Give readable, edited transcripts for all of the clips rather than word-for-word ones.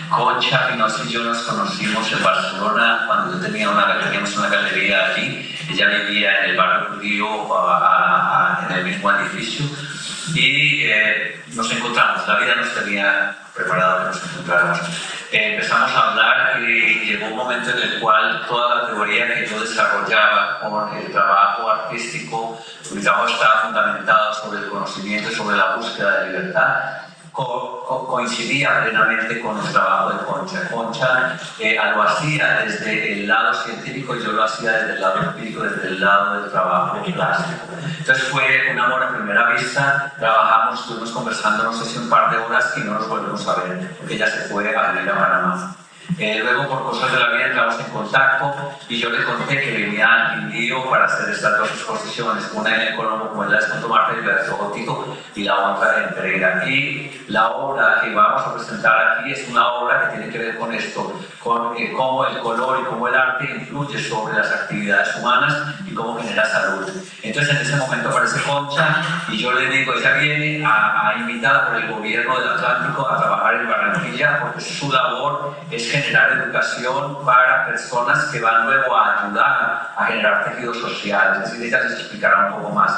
Concha y yo nos conocimos en Barcelona cuando yo teníamos una galería allí. Ella vivía en el barrio judío, en el mismo edificio, y nos encontramos. La vida nos tenía preparado que nos encontráramos. Empezamos a hablar y llegó un momento en el cual toda la teoría que yo desarrollaba con el trabajo artístico, mi trabajo estaba fundamentado sobre el conocimiento y sobre la búsqueda de libertad, coincidía plenamente con el trabajo de Concha. Concha lo hacía desde el lado científico y yo lo hacía desde el lado empírico, desde el lado del trabajo plástico. Entonces fue un amor a primera vista, trabajamos, estuvimos conversando no sé si un par de horas y no nos volvemos a ver, porque ella se fue a vivir a Panamá. Luego, por cosas de la vida, entramos en contacto y yo le conté que venía al Quindío para hacer estas dos exposiciones, una en el Colombo, como es la de Punto Marta y Berto Gótico, y la otra en Pereira. Y la obra que vamos a presentar aquí es una obra que tiene que ver con esto, con cómo el color y cómo el arte influye sobre las actividades humanas y cómo genera salud. Entonces, en ese momento aparece Concha y yo le digo, ella viene invitada por el gobierno del Atlántico a trabajar en Barranquilla porque su labor es generar educación para personas que van luego a ayudar a generar tejido social. Es decir, ella les explicará un poco más.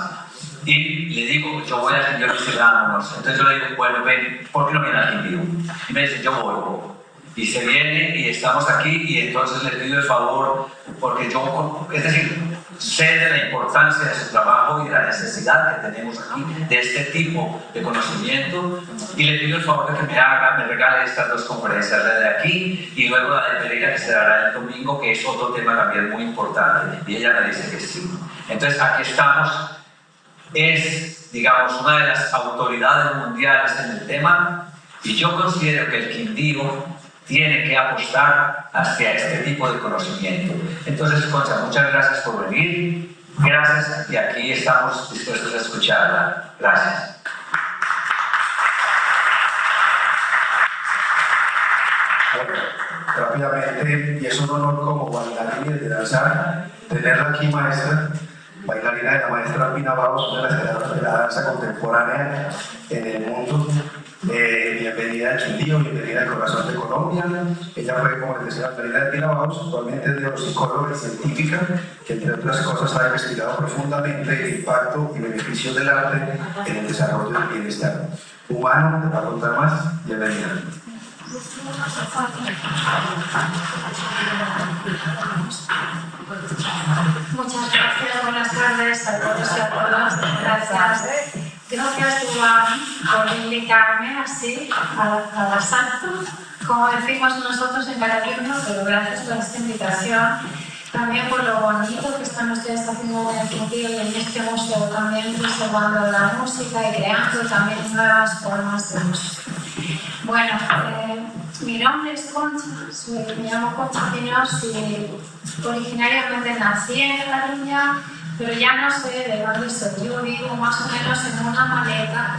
Y le digo, yo voy al Quindío y dice, vámonos. Entonces yo le digo, bueno, ven, ¿por qué no viene al Quindío? Y me dice, yo voy. Y se viene y estamos aquí y entonces le pido el favor, porque yo, es decir, sé de la importancia de su trabajo y de la necesidad que tenemos aquí de este tipo de conocimiento y le pido el favor de que me regale estas dos conferencias, la de aquí y luego la de Pereira que se dará el domingo, que es otro tema también muy importante, y ella me dice que sí. Entonces aquí estamos, es, digamos, una de las autoridades mundiales en el tema y yo considero que el Quindío tiene que apostar hacia este tipo de conocimiento. Entonces, Concha, muchas gracias por venir. Gracias y aquí estamos dispuestos a escucharla. Gracias. Bueno, rápidamente, y es un honor como bailarina de danza tenerla aquí, maestra, bailarina de la maestra Albina Baus, una de las creadoras de la danza contemporánea en el mundo. Bienvenida al Quindío, bienvenida al corazón de Colombia. Ella fue, como les decía, Albina Albina Baus, actualmente es neuropsicóloga y científica, que entre otras cosas ha investigado profundamente el impacto y beneficios del arte en el desarrollo del bienestar humano. Te va a contar más. Bienvenida. Muchas gracias, buenas tardes a todos y a todas. Gracias, Iván, por invitarme así a la Santo, como decimos nosotros en Cataluña, pero gracias por esta invitación. También por lo bonito que están ustedes haciendo en el Quindío y en este museo, también preservando la música y creando también nuevas formas de música. Bueno, mi nombre es Concha, me llamo Concha Pinos y originariamente nací en Cataluña, pero ya no sé de dónde soy. Yo vivo más o menos en una maleta.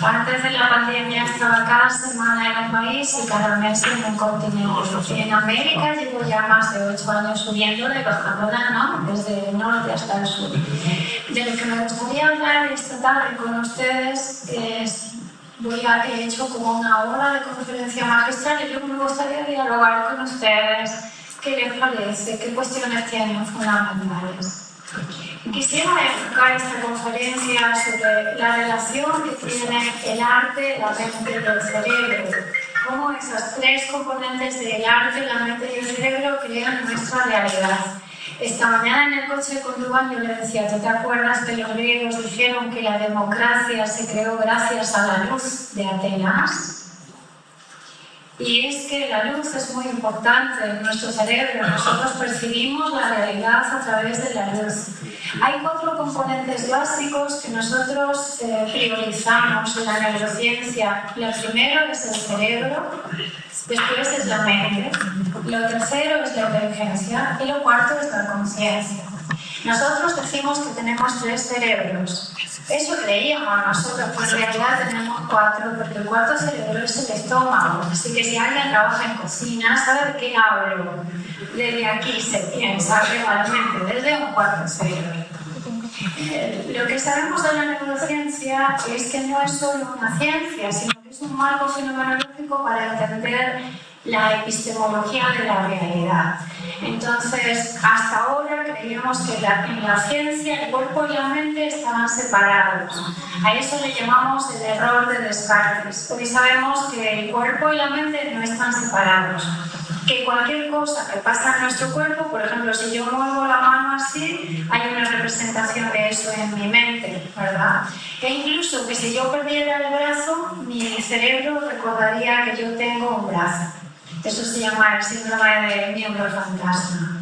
Antes de la pandemia estaba cada semana en un país y cada mes en un continente. En América llevo ya más de 8 años subiendo de Barcelona, ¿no? Desde el norte hasta el sur. De lo que me gustaría hablar esta tarde con ustedes es... he hecho como una hora de conferencia magistral y yo me gustaría dialogar con ustedes. ¿Qué les parece? ¿Qué cuestiones tienen fundamentales? Quisiera enfocar esta conferencia sobre la relación que tiene el arte, la mente y el cerebro. Cómo esas tres componentes del arte, la mente y el cerebro crean nuestra realidad. Esta mañana en el coche con Dubán yo le decía, ¿tú te acuerdas que los griegos dijeron que la democracia se creó gracias a la luz de Atenas? Y es que la luz es muy importante en nuestro cerebro. Nosotros percibimos la realidad a través de la luz. Hay 4 componentes básicos que nosotros priorizamos en la neurociencia. Lo primero es el cerebro, después es la mente, lo tercero es la inteligencia y lo cuarto es la conciencia. Nosotros decimos que tenemos 3 cerebros. Eso creíamos nosotros, pues en realidad tenemos 4, porque el cuarto cerebro es el estómago. Así que si alguien trabaja en cocina, sabe de qué hablo. Desde aquí se piensa realmente, desde un cuarto cerebro. Lo que sabemos de la neurociencia es que no es solo una ciencia, sino que es es un marco fenomenológico para entender la epistemología de la realidad. Entonces, hasta ahora creíamos que en la ciencia el cuerpo y la mente estaban separados. A eso le llamamos el error de Descartes. Hoy sabemos que el cuerpo y la mente no están separados. Que cualquier cosa que pasa en nuestro cuerpo, por ejemplo, si yo muevo la mano así, hay una representación de eso en mi mente, ¿verdad? E incluso que si yo perdiera el brazo, mi cerebro recordaría que yo tengo un brazo. Eso se llama el síndrome de miembro fantasma.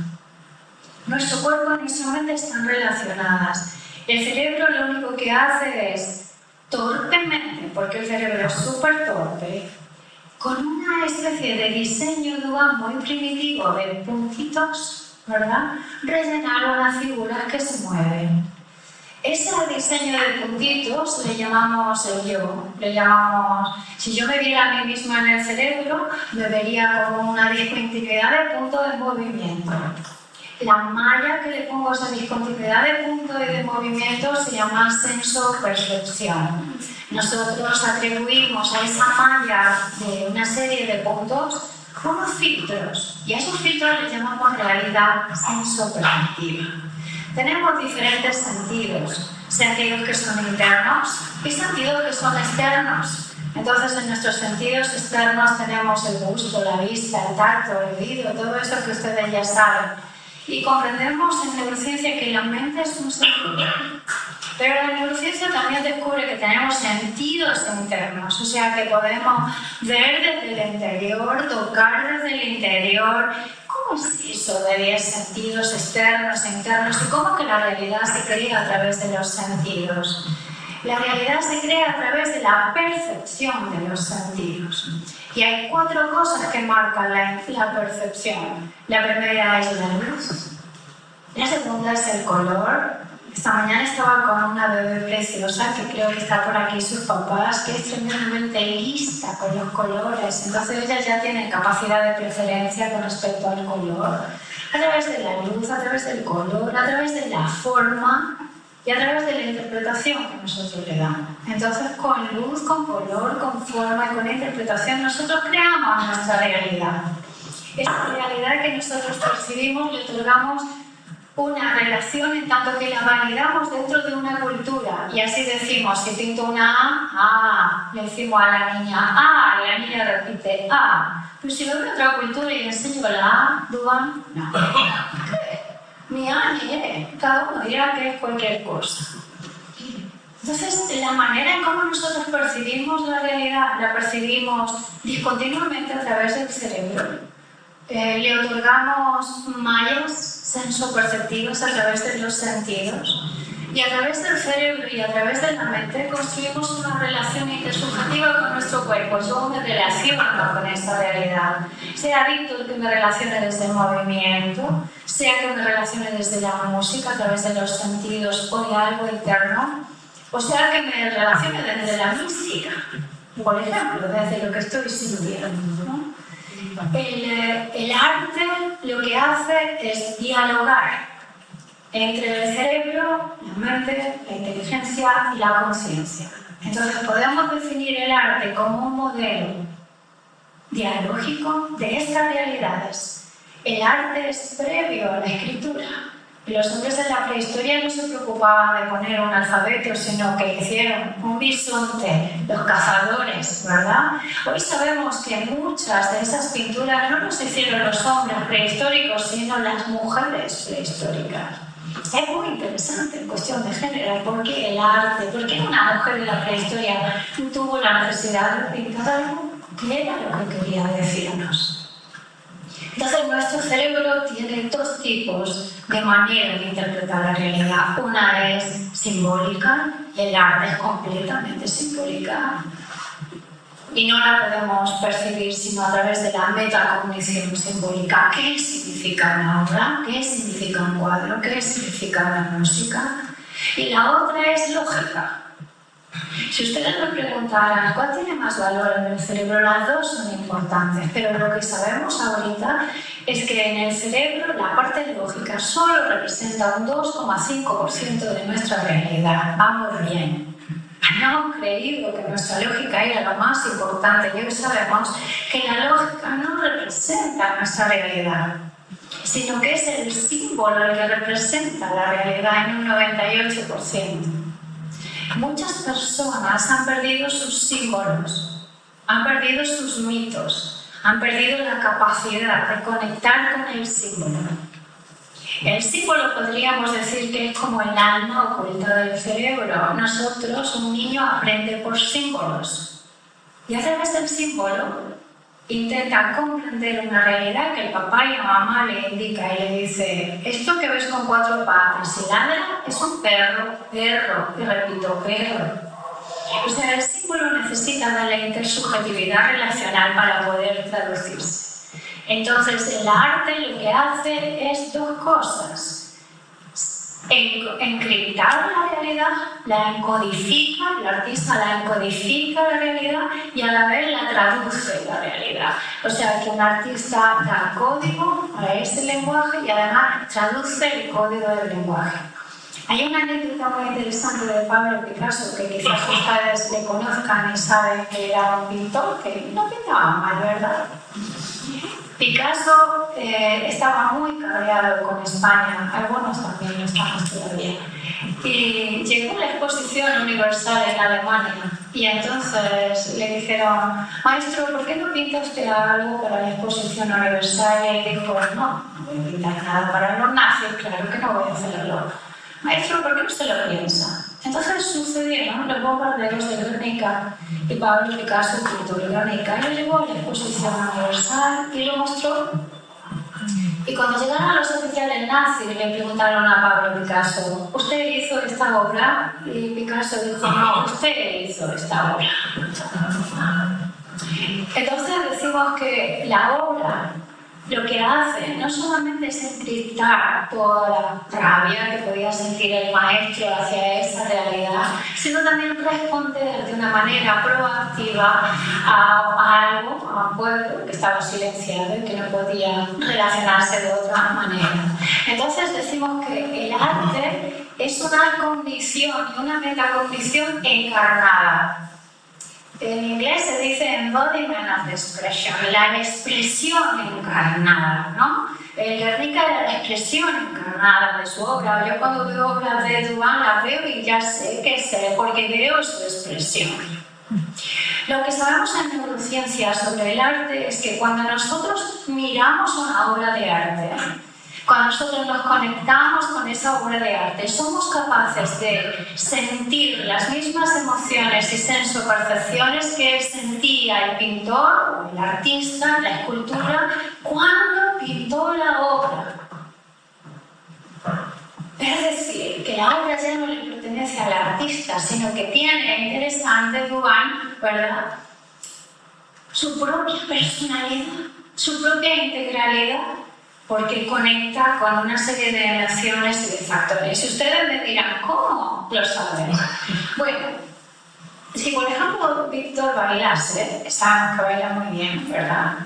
Nuestro cuerpo y nuestra mente están relacionadas. El cerebro lo único que hace es, torpemente, porque el cerebro es súper torpe, con una especie de diseño dual muy primitivo de puntitos, ¿verdad? Rellenar unas figuras que se mueven. Ese diseño de puntitos le llamamos el yo, si yo me viera a mí misma en el cerebro, me vería como una discontinuidad de punto de movimiento. La malla que le pongo a esa discontinuidad de punto y de movimiento se llama senso-percepción. Nosotros atribuimos a esa malla de una serie de puntos unos filtros, y a esos filtros les llamamos realidad senso-perceptiva. Tenemos diferentes sentidos que son internos y sentidos que son externos. Entonces, en nuestros sentidos externos tenemos el gusto, la vista, el tacto, el oído, todo eso que ustedes ya saben. Y comprendemos en neurociencia que la mente es un sentido. Pero la neurociencia también descubre que tenemos sentidos internos, o sea que podemos ver desde el interior, tocar desde el interior. ¿Cómo es eso de 10 sentidos externos e internos? ¿Y cómo que la realidad se crea a través de los sentidos? La realidad se crea a través de la percepción de los sentidos. Y hay 4 cosas que marcan la percepción. La primera es la luz, la segunda es el color. Esta mañana estaba con una bebé preciosa que creo que está por aquí sus papás, que es tremendamente lista con los colores. Entonces ella ya tiene capacidad de preferencia con respecto al color. A través de la luz, a través del color, a través de la forma y a través de la interpretación que nosotros le damos. Entonces con luz, con color, con forma y con interpretación nosotros creamos nuestra realidad. Esta realidad que nosotros percibimos le otorgamos una relación en tanto que la validamos dentro de una cultura. Y así decimos, si pinto una A, le decimos a la niña A, y la niña repite A. Pero si veo otra cultura y le enseño la A, dudan, no. Ni A ni E, cada uno dirá que es cualquier cosa. Entonces, la manera en cómo nosotros percibimos la realidad, la percibimos discontinuamente a través del cerebro. Le otorgamos mallas sensoperceptivas a través de los sentidos y a través del cerebro y a través de la mente construimos una relación intersubjetiva con nuestro cuerpo. Yo me relaciono con esta realidad, sea Víctor que me relacione desde el movimiento, sea que me relacione desde la música a través de los sentidos o de algo interno, o sea que me relacione desde la mística, por ejemplo, desde lo que estoy sintiendo, ¿no? El arte lo que hace es dialogar entre el cerebro, la mente, la inteligencia y la conciencia. Entonces podemos definir el arte como un modelo dialógico de estas realidades. El arte es previo a la escritura. Los hombres de la prehistoria no se preocupaban de poner un alfabeto, sino que hicieron un bisonte, los cazadores, ¿verdad? Hoy sabemos que muchas de esas pinturas no las hicieron los hombres prehistóricos, sino las mujeres prehistóricas. Es muy interesante en cuestión de género, ¿por qué el arte? ¿Por qué una mujer de la prehistoria tuvo la necesidad de pintar algo? ¿Qué era lo que quería decirnos? Entonces nuestro cerebro tiene 2 tipos de manera de interpretar la realidad. Una es simbólica, y el arte es completamente simbólica. Y no la podemos percibir sino a través de la metacognición simbólica. ¿Qué significa una obra? ¿Qué significa un cuadro? ¿Qué significa una música? Y la otra es lógica. Si ustedes me preguntaran cuál tiene más valor en el cerebro, las 2 son importantes, pero lo que sabemos ahorita es que en el cerebro la parte lógica solo representa un 2,5% de nuestra realidad. Vamos bien. habíamos creído que nuestra lógica era lo más importante y hoy sabemos que la lógica no representa nuestra realidad, sino que es el símbolo el que representa la realidad en un 98%. Muchas personas han perdido sus símbolos, han perdido sus mitos, han perdido la capacidad de conectar con el símbolo. El símbolo podríamos decir que es como el alma oculta del cerebro. Nosotros, un niño aprende por símbolos y a través del símbolo intenta comprender una realidad que el papá y la mamá le indica y le dice: esto que ves con 4 patas y ladra es un perro, perro, y repito, perro. O sea, el símbolo necesita de la intersubjetividad relacional para poder traducirse. Entonces, el arte lo que hace es 2 cosas: encriptar la realidad, la encodifica, el artista la encodifica la realidad y a la vez la traduce la realidad. O sea, que un artista da código a ese lenguaje y además traduce el código del lenguaje. Hay una anécdota muy interesante de Pablo Picasso que quizás ustedes le conozcan y saben que era un pintor que no pintaba mal, ¿verdad? Picasso estaba muy cabreado con España, algunos también lo estamos todavía, y llegó a la exposición universal en Alemania y entonces le dijeron: maestro, ¿por qué no pinta usted algo para la exposición universal? Y él dijo: no voy a pintar nada para los nazis, claro que no voy a hacerlo. Maestro, ¿por qué no se lo piensa? Entonces sucedieron los bombardeos de Guernica y Pablo Picasso pintó el Guernica y lo llevó a la exposición universal y lo mostró. Y cuando llegaron los oficiales nazis le preguntaron a Pablo Picasso: ¿usted hizo esta obra? Y Picasso dijo: no, usted hizo esta obra. Entonces decimos que la obra lo que hace no solamente es encriptar toda la rabia que podía sentir el maestro hacia esa realidad, sino también responder de una manera proactiva a algo, a un pueblo que estaba silenciado y que no podía relacionarse de otra manera. Entonces decimos que el arte es una condición y una metacondición encarnada. En inglés se dice embodiment of expression, la expresión encarnada, ¿no? El Guernica era la expresión encarnada de su obra. Yo cuando veo obras de Duan las veo y ya sé qué sé, porque veo su expresión. Lo que sabemos en neurociencia sobre el arte es que cuando nosotros miramos una obra de arte, cuando nosotros nos conectamos con esa obra de arte, somos capaces de sentir las mismas emociones y sensopercepciones que sentía el pintor, o el artista, la escultura, cuando pintó la obra. Es decir, que la obra ya no le pertenece al artista, sino que tiene, interesante, Duan, ¿verdad?, su propia personalidad, su propia integralidad, porque conecta con una serie de relaciones y de factores. Y ustedes me dirán: ¿cómo lo saben? Bueno, si por ejemplo Víctor bailase, saben que baila muy bien, ¿verdad?,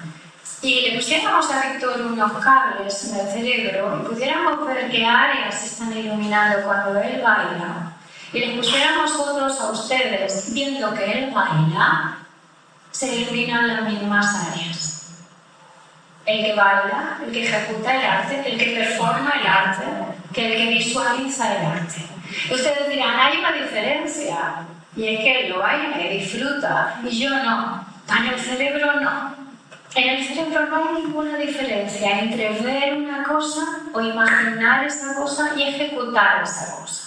y le pusiéramos a Víctor unos cables en el cerebro y pudiéramos ver qué áreas se están iluminando cuando él baila, y les pusiéramos otros a ustedes viendo que él baila, se iluminan las mismas áreas. El que baila, el que ejecuta el arte, el que performa el arte, que el que visualiza el arte. Ustedes dirán: hay una diferencia, y es que él lo baila y disfruta, y yo no. En el cerebro no. En el cerebro no hay ninguna diferencia entre ver una cosa o imaginar esa cosa y ejecutar esa cosa.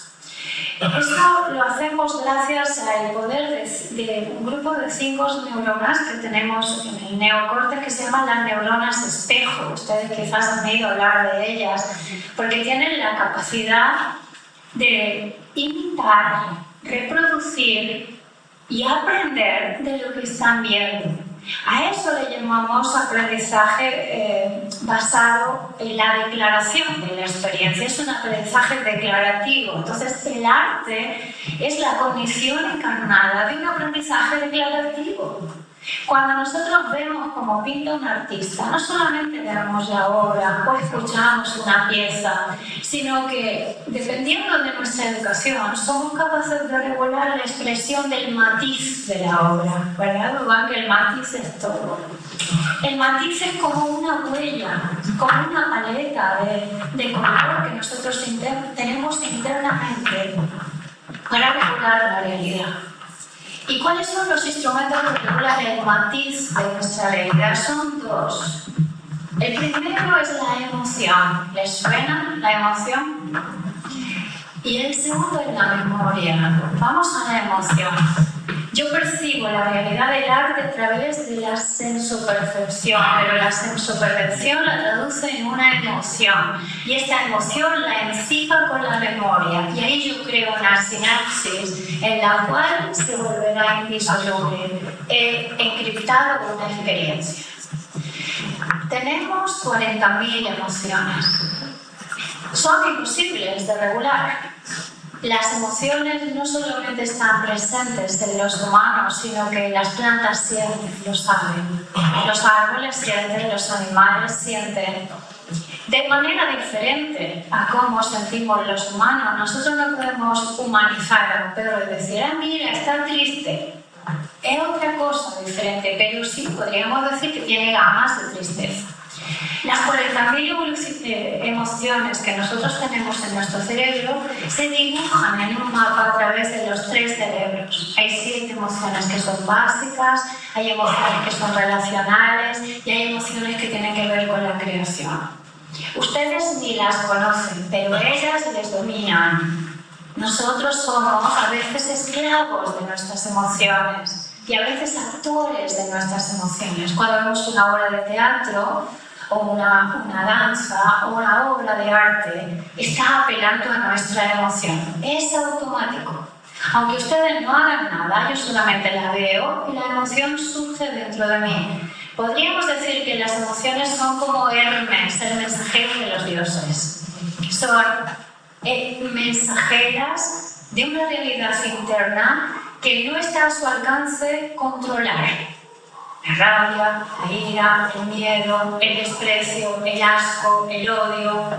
Esto lo hacemos gracias al poder de un grupo de 5 neuronas que tenemos en el neocórtex que se llaman las neuronas espejo. Ustedes quizás han oído hablar de ellas porque tienen la capacidad de imitar, reproducir y aprender de lo que están viendo. A eso le llamamos aprendizaje basado en la declaración de la experiencia. Es un aprendizaje declarativo. Entonces, el arte es la condición encarnada de un aprendizaje declarativo. Cuando nosotros vemos cómo pinta un artista, no solamente vemos la obra o escuchamos una pieza, sino que, dependiendo de nuestra educación, somos capaces de regular la expresión del matiz de la obra, ¿verdad? Igual que el matiz es todo. El matiz es como una huella, como una paleta de color que nosotros tenemos internamente para regular la realidad. ¿Y cuáles son los instrumentos que regulan el matiz de nuestra realidad? Son dos. El primero es la emoción. ¿Les suena la emoción? Y el segundo es la memoria. Vamos a la emoción. Yo percibo la realidad del arte a través de la sensopercepción, pero la sensopercepción la traduce en una emoción. Y esta emoción la encipa con la memoria. Y ahí yo creo una sinapsis en la cual se volverá indisoluble, encriptado con una experiencia. Tenemos 40.000 emociones. Son imposibles de regular. Las emociones no solamente están presentes en los humanos, sino que las plantas sienten, lo saben. Los árboles sienten, los animales sienten. De manera diferente a cómo sentimos los humanos, nosotros no podemos humanizar a un perro y decir, mira, está triste. Es otra cosa diferente, pero sí podríamos decir que tiene gamas de tristeza. Las 40.000 emociones que nosotros tenemos en nuestro cerebro se dibujan en un mapa a través de los 3 cerebros. Hay 7 emociones que son básicas, hay emociones que son relacionales y hay emociones que tienen que ver con la creación. Ustedes ni las conocen, pero ellas les dominan. Nosotros somos a veces esclavos de nuestras emociones y a veces actores de nuestras emociones. Cuando vemos una obra de teatro, o una danza o una obra de arte, está apelando a nuestra emoción. Es automático. Aunque ustedes no hagan nada, yo solamente la veo y la emoción surge dentro de mí. Podríamos decir que las emociones son como Hermes, el mensajero de los dioses. Son mensajeras de una realidad interna que no está a su alcance controlar. La rabia, la ira, el miedo, el desprecio, el asco, el odio.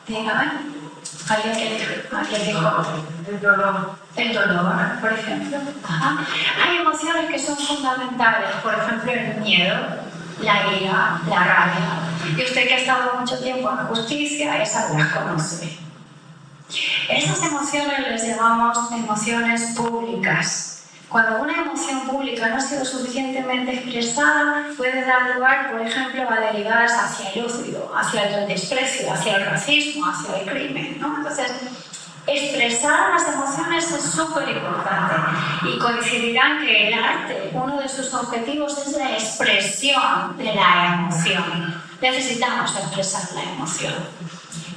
Dígame. ¿Alguien dijo? El dolor. El dolor, por ejemplo. Ajá. Hay emociones que son fundamentales, por ejemplo, el miedo, la ira, la rabia. Y usted que ha estado mucho tiempo en la justicia, esas las conoce. Esas emociones les llamamos emociones públicas. Cuando una emoción pública no ha sido suficientemente expresada, puede dar lugar, por ejemplo, a derivadas hacia el odio, hacia el desprecio, hacia el racismo, hacia el crimen, ¿no? Entonces, expresar las emociones es súper importante y coincidirán que el arte, uno de sus objetivos es la expresión de la emoción. Necesitamos expresar la emoción.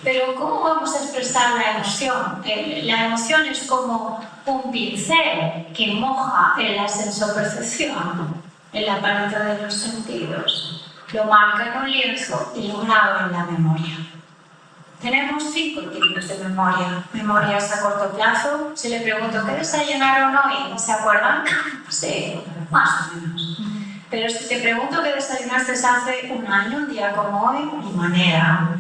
Pero ¿cómo vamos a expresar la emoción? La emoción es como un pincel que moja en la sensopercepción, en la paleta de los sentidos. Lo marca en un lienzo y lo graba en la memoria. Tenemos 5 tipos de memoria. Memorias a corto plazo. Si le pregunto, ¿qué desayunaron hoy? ¿Se acuerdan? Sí, más o menos. Pero si te pregunto qué desayunaste hace un año, un día como hoy, ni manera.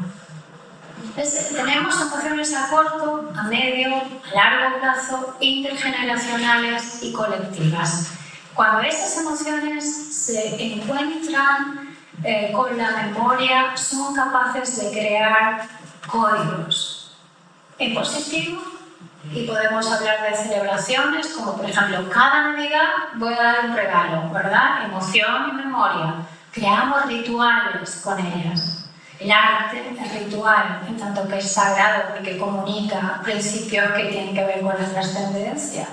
Tenemos emociones a corto, a medio, a largo plazo, intergeneracionales y colectivas. Cuando esas emociones se encuentran con la memoria, son capaces de crear códigos en positivo y podemos hablar de celebraciones como por ejemplo cada Navidad voy a dar un regalo, ¿verdad? Emoción y memoria. Creamos rituales con ellas. El arte es ritual, en tanto que es sagrado porque comunica principios que tienen que ver con la trascendencia.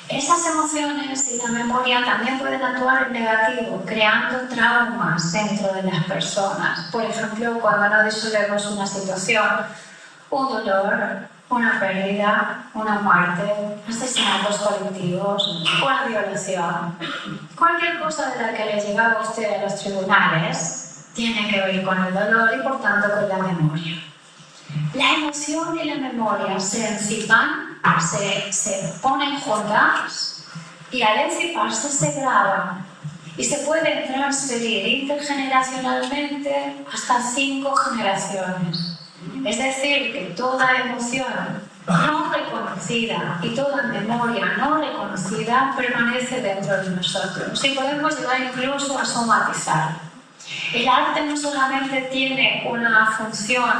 Esas emociones y la memoria también pueden actuar en negativo, creando traumas dentro de las personas. Por ejemplo, cuando no disolvemos una situación, un dolor, una pérdida, una muerte, asesinatos colectivos, una violación. Cualquier cosa de la que le llegaba a usted a los tribunales tiene que ver con el dolor y por tanto con la memoria. La emoción y la memoria se encipan, se ponen juntas y al emanciparse se graban y se pueden transferir intergeneracionalmente hasta 5 generaciones. Es decir, que toda emoción no reconocida y toda memoria no reconocida permanece dentro de nosotros y podemos llegar incluso a somatizar. El arte no solamente tiene una función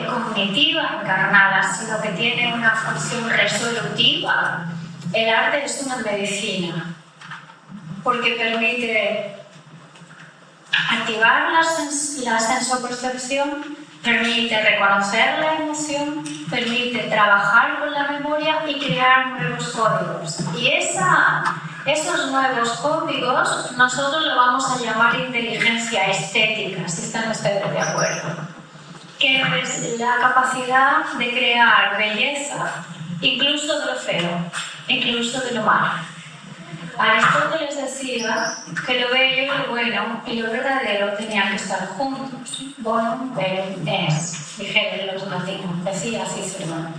cognitiva encarnada, sino que tiene una función resolutiva. El arte es una medicina porque permite activar la sensopercepción, permite reconocer la emoción, permite trabajar con la memoria y crear nuevos códigos. Y esos nuevos códigos nosotros lo vamos a llamar inteligencia estética, si están ustedes de acuerdo, que es la capacidad de crear belleza, incluso de lo feo, incluso de lo malo. Aristóteles decía que lo bello y lo bueno y lo verdadero tenían que estar juntos. Bonum verum es, dijeron los latinos, decía Cicerón.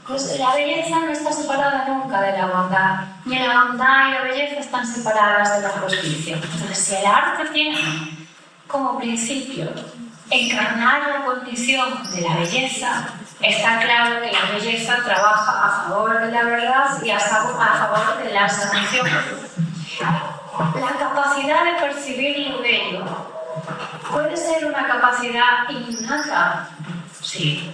Pues la belleza no está separada nunca de la bondad, ni la bondad y la belleza están separadas de la justicia. Entonces, si el arte tiene como principio encarnar la condición de la belleza, está claro que la belleza trabaja a favor de la verdad y a favor de la sanación. La capacidad de percibir lo bello puede ser una capacidad innata, sí.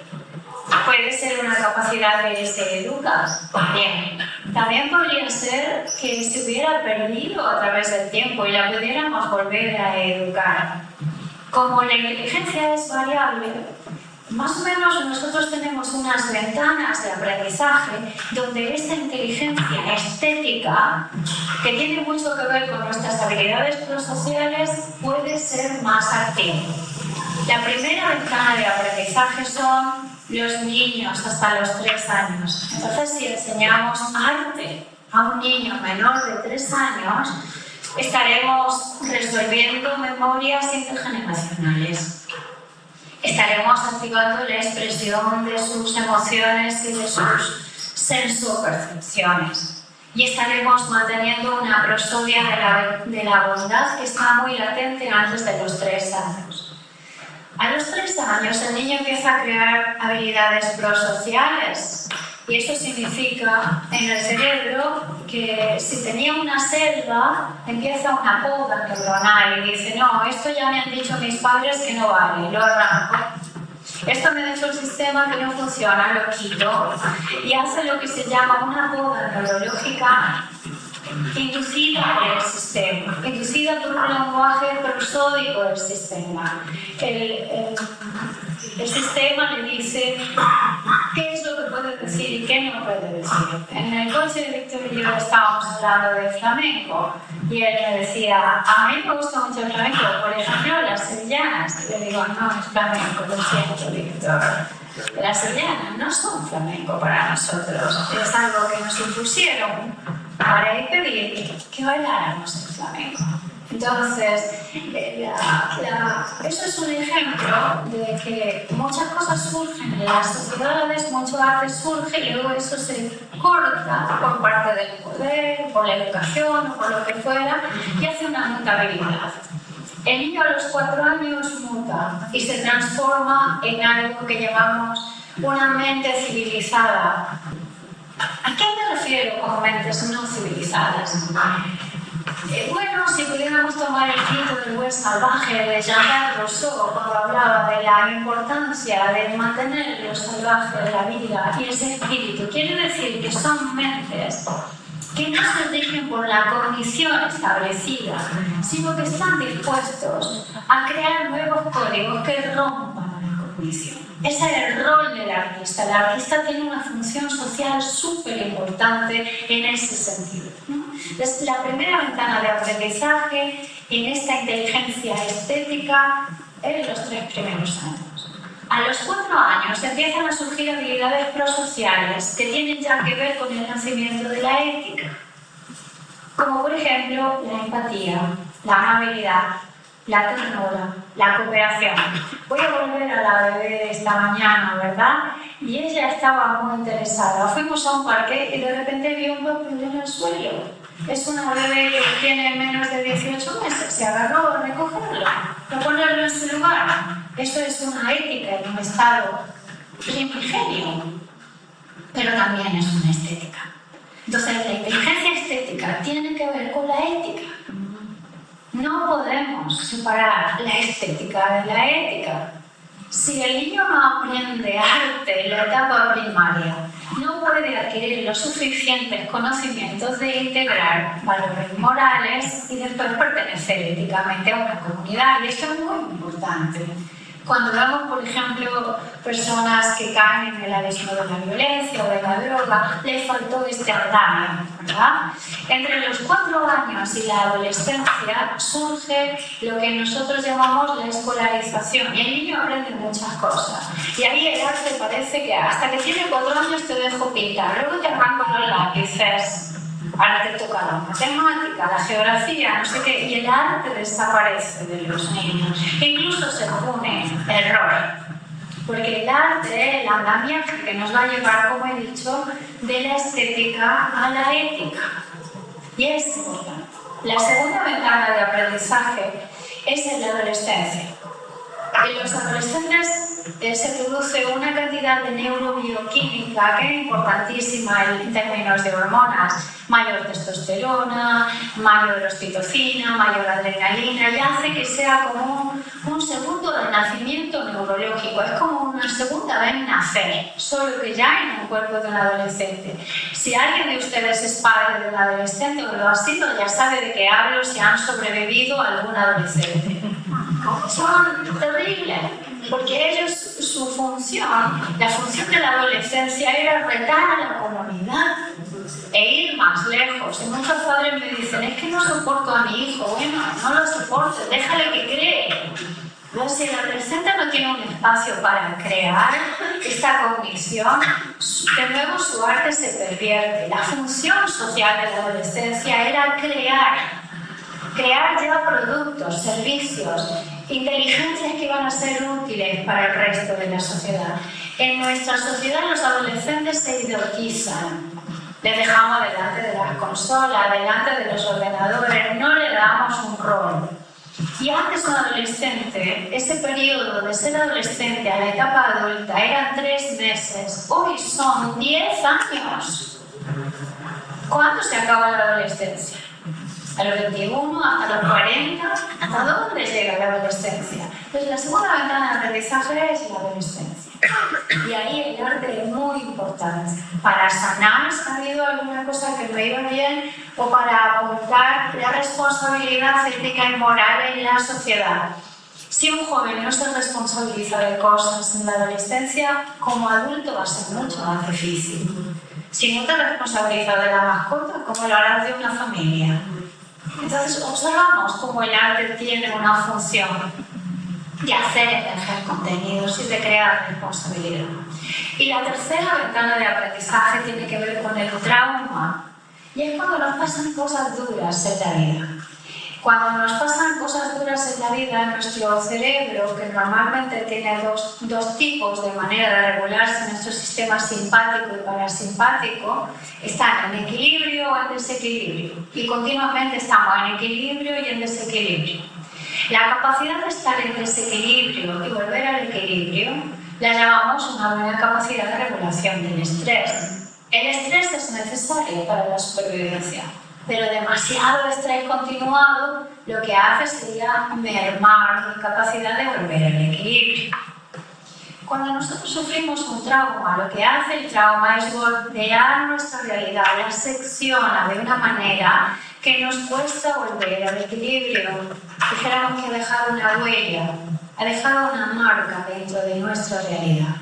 Puede ser una capacidad que se educa, también. También podría ser que se hubiera perdido a través del tiempo y la pudiéramos volver a educar. Como la inteligencia es variable, más o menos nosotros tenemos unas ventanas de aprendizaje donde esta inteligencia estética, que tiene mucho que ver con nuestras habilidades prosociales, puede ser más activa. La primera ventana de aprendizaje son los niños hasta los 3 años. Entonces, si enseñamos arte a un niño menor de 3 años, estaremos resolviendo memorias intergeneracionales. Estaremos activando la expresión de sus emociones y de sus sensopercepciones. Y estaremos manteniendo una prosodia de la bondad que está muy latente antes de los 3 años. A los 3 años el niño empieza a crear habilidades prosociales y eso significa en el cerebro que si tenía una selva empieza una poda neuronal y dice no, esto ya me han dicho mis padres que no vale, lo arranco. Esto me deja un sistema que no funciona, lo quito y hace lo que se llama una poda neurológica inducida por el sistema, inducida por un lenguaje prosódico del sistema. El sistema le dice qué es lo que puede decir y qué no puede decir. En el coche de Víctor y yo estábamos hablando de flamenco y él me decía, a mí me gusta mucho el flamenco, por ejemplo las sevillanas. Y le digo, no es flamenco, lo siento, Víctor. Las sevillanas no son flamenco para nosotros, es algo que nos impusieron para impedir que bailáramos el flamenco. Entonces, eso es un ejemplo de que muchas cosas surgen en las sociedades, mucho arte surge y luego eso se corta por parte del poder, por la educación o por lo que fuera y hace una mutabilidad. El niño a los 4 años muta y se transforma en algo que llamamos una mente civilizada. ¿A qué me refiero con mentes no civilizadas? Bueno, si pudiéramos tomar el grito del buen salvaje de Jean-Jacques Rousseau, cuando hablaba de la importancia de mantener lo salvaje de la vida y ese espíritu, quiere decir que son mentes que no se rigen por la cognición establecida, sino que están dispuestos a crear nuevos códigos que rompan la cognición. Ese es el rol del artista. El artista tiene una función social súper importante en ese sentido, ¿no? Entonces, la primera ventana de aprendizaje en esta inteligencia estética es los 3 primeros años. A los 4 años empiezan a surgir habilidades prosociales que tienen ya que ver con el nacimiento de la ética, como por ejemplo la empatía, la amabilidad, la ternura, la cooperación. Voy a volver a la bebé de esta mañana, ¿verdad? Y ella estaba muy interesada. Fuimos a un parque y de repente vio un papel en el suelo. Es una bebé que tiene menos de 18 meses, se agarró a recogerlo, a ponerlo en su lugar. Eso es una ética en un estado primigenio, pero también es una estética. Entonces, la inteligencia estética tiene que ver con la ética. No podemos separar la estética de la ética. Si el niño no aprende arte en la etapa primaria, no puede adquirir los suficientes conocimientos de integrar valores morales y después pertenecer éticamente a una comunidad. Y esto es muy importante. Cuando vemos, por ejemplo, personas que caen en el abismo de la violencia o de la droga, les faltó este andamio, ¿verdad? Entre los 4 años y la adolescencia surge lo que nosotros llamamos la escolarización, y el niño aprende muchas cosas. Y ahí el arte parece que hasta que tiene 4 años te dejo pintar, luego te arranco los lápices. Ahora te toca la matemática, la geografía, no sé qué, y el arte desaparece de los niños. Incluso se pone error, porque el arte, el andamiaje que nos va a llevar, como he dicho, de la estética a la ética. Y es importante. La segunda ventana de aprendizaje es en la adolescencia. En los adolescentes se produce una cantidad de neurobioquímica que es importantísima en términos de hormonas. Mayor testosterona, mayor oxitocina, mayor adrenalina, y hace que sea como un segundo de nacimiento neurológico. Es como una segunda vez nacer, solo que ya en un cuerpo de un adolescente. Si alguien de ustedes es padre de un adolescente o lo ha sido, ya sabe de qué hablo si han sobrevivido a algún adolescente. Son terribles, porque ellos, su función, la función de la adolescencia era retar a la comunidad e ir más lejos. Y muchos padres me dicen, es que no soporto a mi hijo. Bueno, no lo soportes, déjale que cree. Pero si el adolescente no tiene un espacio para crear esta cognición, de nuevo su arte se pervierte. La función social de la adolescencia era crear ya productos, servicios, inteligencias que iban a ser útiles para el resto de la sociedad. En nuestra sociedad los adolescentes se idiotizan. Les dejamos delante de las consolas, delante de los ordenadores, no le damos un rol. Y antes un adolescente, ese periodo de ser adolescente a la etapa adulta eran 3 meses, hoy son 10 años. ¿Cuándo se acaba la adolescencia? A los 21, hasta los 40, ¿hasta dónde llega la adolescencia? Entonces la segunda ventana de aprendizaje es la adolescencia. Y ahí el arte es muy importante. Para sanar si ha habido alguna cosa que no iba bien o para apuntar la responsabilidad ética y moral en la sociedad. Si un joven no se responsabiliza de cosas en la adolescencia, como adulto va a ser mucho más difícil. Si no te responsabilizas de la mascota, ¿cómo lo harás de una familia? Entonces observamos cómo el arte tiene una función de hacer emerger contenidos y de crear responsabilidad. Y la tercera ventana de aprendizaje tiene que ver con el trauma. Y es cuando nos pasan cosas duras en la vida. Cuando nos pasan cosas duras en la vida, nuestro cerebro, que normalmente tiene dos tipos de manera de regularse, nuestro sistema simpático y parasimpático, están en equilibrio o en desequilibrio. Y continuamente estamos en equilibrio y en desequilibrio. La capacidad de estar en desequilibrio y volver al equilibrio la llamamos una buena capacidad de regulación del estrés. El estrés es necesario para la supervivencia, pero demasiado estrés continuado lo que hace sería mermar mi capacidad de volver al equilibrio. Cuando nosotros sufrimos un trauma, lo que hace el trauma es golpear nuestra realidad, la secciona de una manera que nos cuesta volver al equilibrio. Dijéramos que ha dejado una huella, ha dejado una marca dentro de nuestra realidad.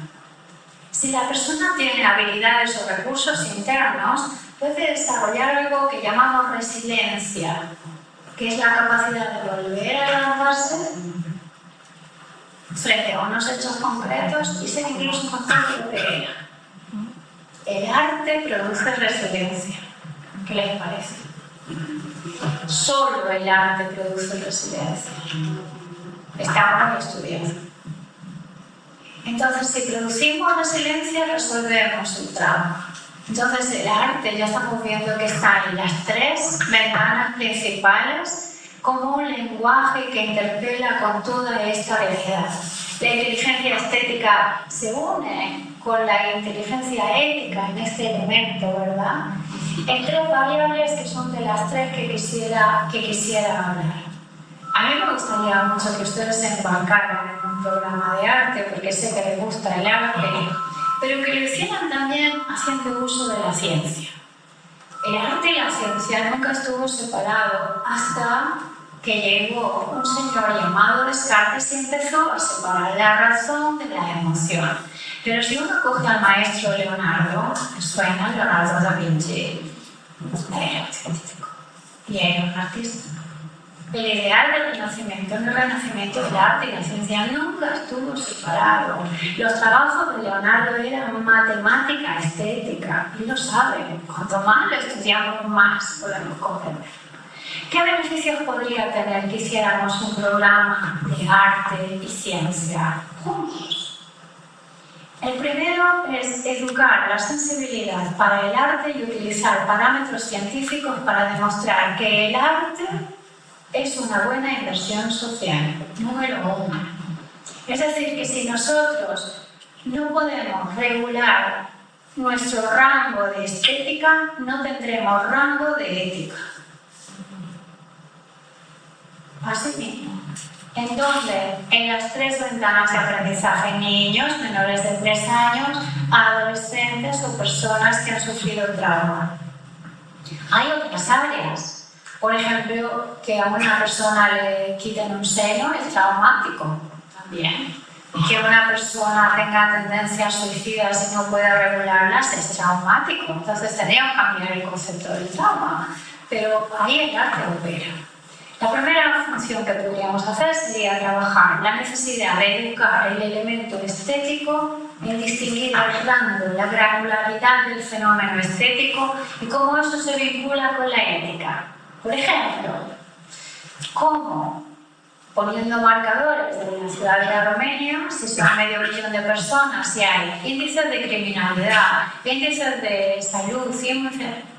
Si la persona tiene habilidades o recursos internos, puede desarrollar algo que llamamos resiliencia, que es la capacidad de volver a lanzarse frente a unos hechos concretos y ser incluso capaz de lo que era. El arte produce resiliencia. ¿Qué les parece? Solo el arte produce resiliencia. Estamos estudiando. Entonces, si producimos resiliencia, resolvemos el trauma. Entonces el arte ya estamos viendo que está en las tres ventanas principales como un lenguaje que interpela con toda esta realidad. La inteligencia estética se une con la inteligencia ética en este elemento, ¿verdad? En tres variables que son de las tres que quisiera hablar. A mí me gustaría mucho que ustedes se embarcaran en un programa de arte, porque sé que les gusta el arte, pero que lo hicieran también haciendo uso de la ciencia. El arte y la ciencia nunca estuvo separado hasta que llegó un señor llamado Descartes y empezó a separar la razón de la emoción. Pero si uno coge al maestro Leonardo, suena Leonardo da Vinci, era científico y era un artista. El ideal del Renacimiento, no el Renacimiento del arte y la ciencia nunca estuvo separado. Los trabajos de Leonardo eran matemática estética, y lo saben. Cuanto más lo estudiamos, más podemos comprender. ¿Qué beneficios podría tener que hiciéramos un programa de arte y ciencia juntos? El primero es educar la sensibilidad para el arte y utilizar parámetros científicos para demostrar que el arte es una buena inversión social, número uno. Es decir, que si nosotros no podemos regular nuestro rango de estética, no tendremos rango de ética. Así mismo. ¿En dónde? En las tres ventanas de aprendizaje: niños menores de 3 años, adolescentes o personas que han sufrido trauma. Hay otras áreas. Por ejemplo, que a una persona le quiten un seno es traumático también. Que una persona tenga tendencias suicidas y no pueda regularlas es traumático. Entonces tendríamos que cambiar el concepto del trauma. Pero ahí el arte opera. La primera función que podríamos hacer sería trabajar la necesidad de educar el elemento estético en distinguir el rango, la granularidad del fenómeno estético y cómo eso se vincula con la ética. Por ejemplo, cómo poniendo marcadores de la ciudad de Armenia, si son 500 000 de personas, si hay índices de criminalidad, índices de salud,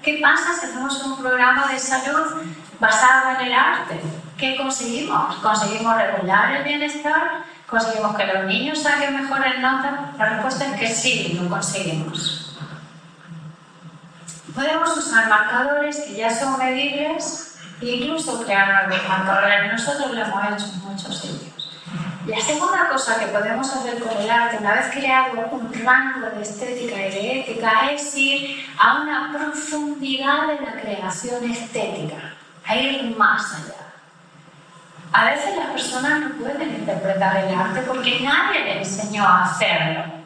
¿qué pasa si hacemos un programa de salud basado en el arte? ¿Qué conseguimos? ¿Conseguimos regular el bienestar? ¿Conseguimos que los niños saquen mejores notas? La respuesta es que sí, lo conseguimos. Podemos usar marcadores que ya son medibles e incluso crear nuevos marcadores. Nosotros lo hemos hecho en muchos sitios. La segunda cosa que podemos hacer con el arte, una vez creado un rango de estética y de ética, es ir a una profundidad de la creación estética, a ir más allá. A veces las personas no pueden interpretar el arte porque nadie les enseñó a hacerlo.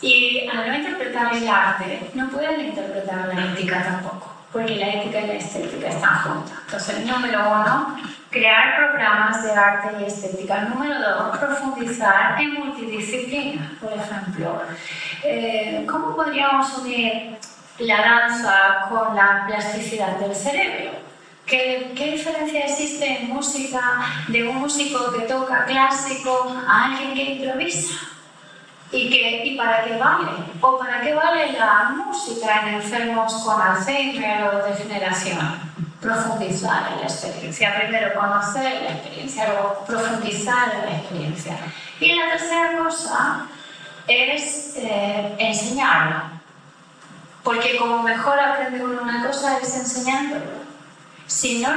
Y al no interpretar el arte, no pueden interpretar la ética tampoco, porque la ética y la estética están juntas. Entonces, número uno, crear programas de arte y estética. Número dos, profundizar en multidisciplina. Por ejemplo, ¿cómo podríamos unir la danza con la plasticidad del cerebro? ¿Qué diferencia existe en música de un músico que toca clásico a alguien que improvisa? ¿Y para qué vale? ¿O para qué vale la música en enfermos con Alzheimer o degeneración? Profundizar en la experiencia. Primero conocer la experiencia, luego profundizar en la experiencia. Y la tercera cosa es enseñarlo. Porque como mejor aprende uno una cosa es enseñándolo. Si lo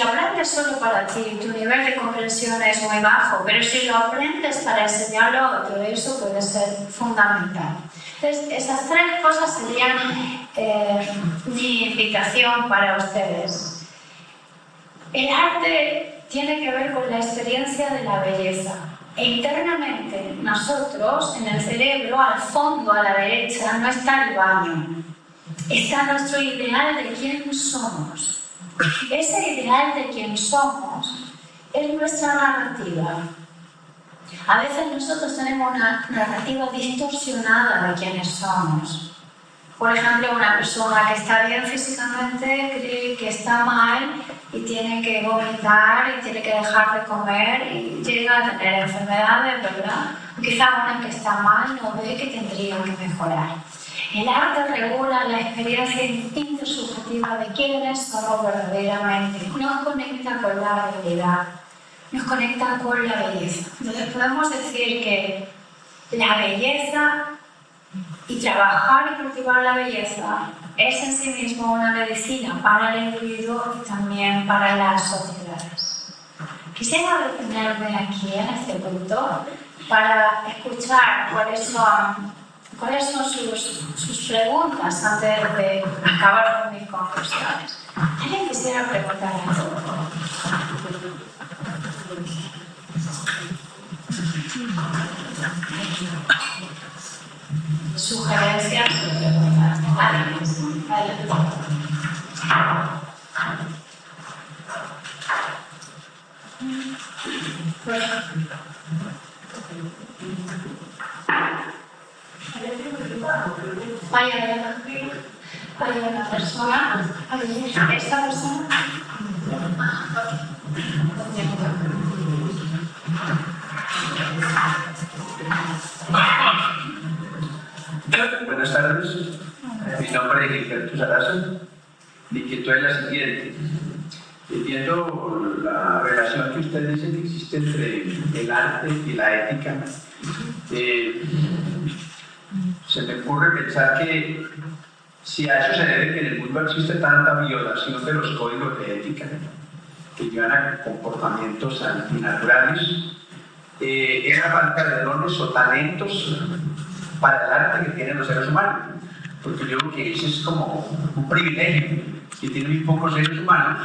aprendes solo para ti, tu nivel de comprensión es muy bajo, pero si lo aprendes para enseñarlo a otro, eso puede ser fundamental. Entonces, esas tres cosas serían mi invitación para ustedes. El arte tiene que ver con la experiencia de la belleza. E internamente, nosotros, en el cerebro, al fondo, a la derecha, no está el baño. Está nuestro ideal de quién somos. Ese ideal de quién somos es nuestra narrativa. A veces nosotros tenemos una narrativa distorsionada de quiénes somos. Por ejemplo, una persona que está bien físicamente cree que está mal y tiene que vomitar y tiene que dejar de comer y llega a tener enfermedades, ¿verdad? o quizá una que está mal no ve que tendría que mejorar. El arte regula la experiencia intersubjetiva de quienes somos verdaderamente, nos conecta con la realidad, nos conecta con la belleza. Entonces podemos decir que la belleza y trabajar y cultivar la belleza es en sí mismo una medicina para el individuo y también para las sociedades. Quisiera detenerme aquí en este punto para escuchar cuáles son sus preguntas antes de acabar con mis conclusiones. ¿Alguien quisiera preguntar algo? Sugerencias o preguntas. Adelante. Hay una persona, esta persona. Buenas tardes, mi nombre es Gilberto Sarasa. Mi inquietud es la siguiente. Entiendo la relación que usted dice que existe entre el arte y la ética. Se me ocurre pensar que si a eso se debe que en el mundo existe tanta violación de los códigos de ética que llevan a comportamientos antinaturales, esa falta de dones o talentos para el arte que tienen los seres humanos, porque yo creo que ese es como un privilegio que tienen muy pocos seres humanos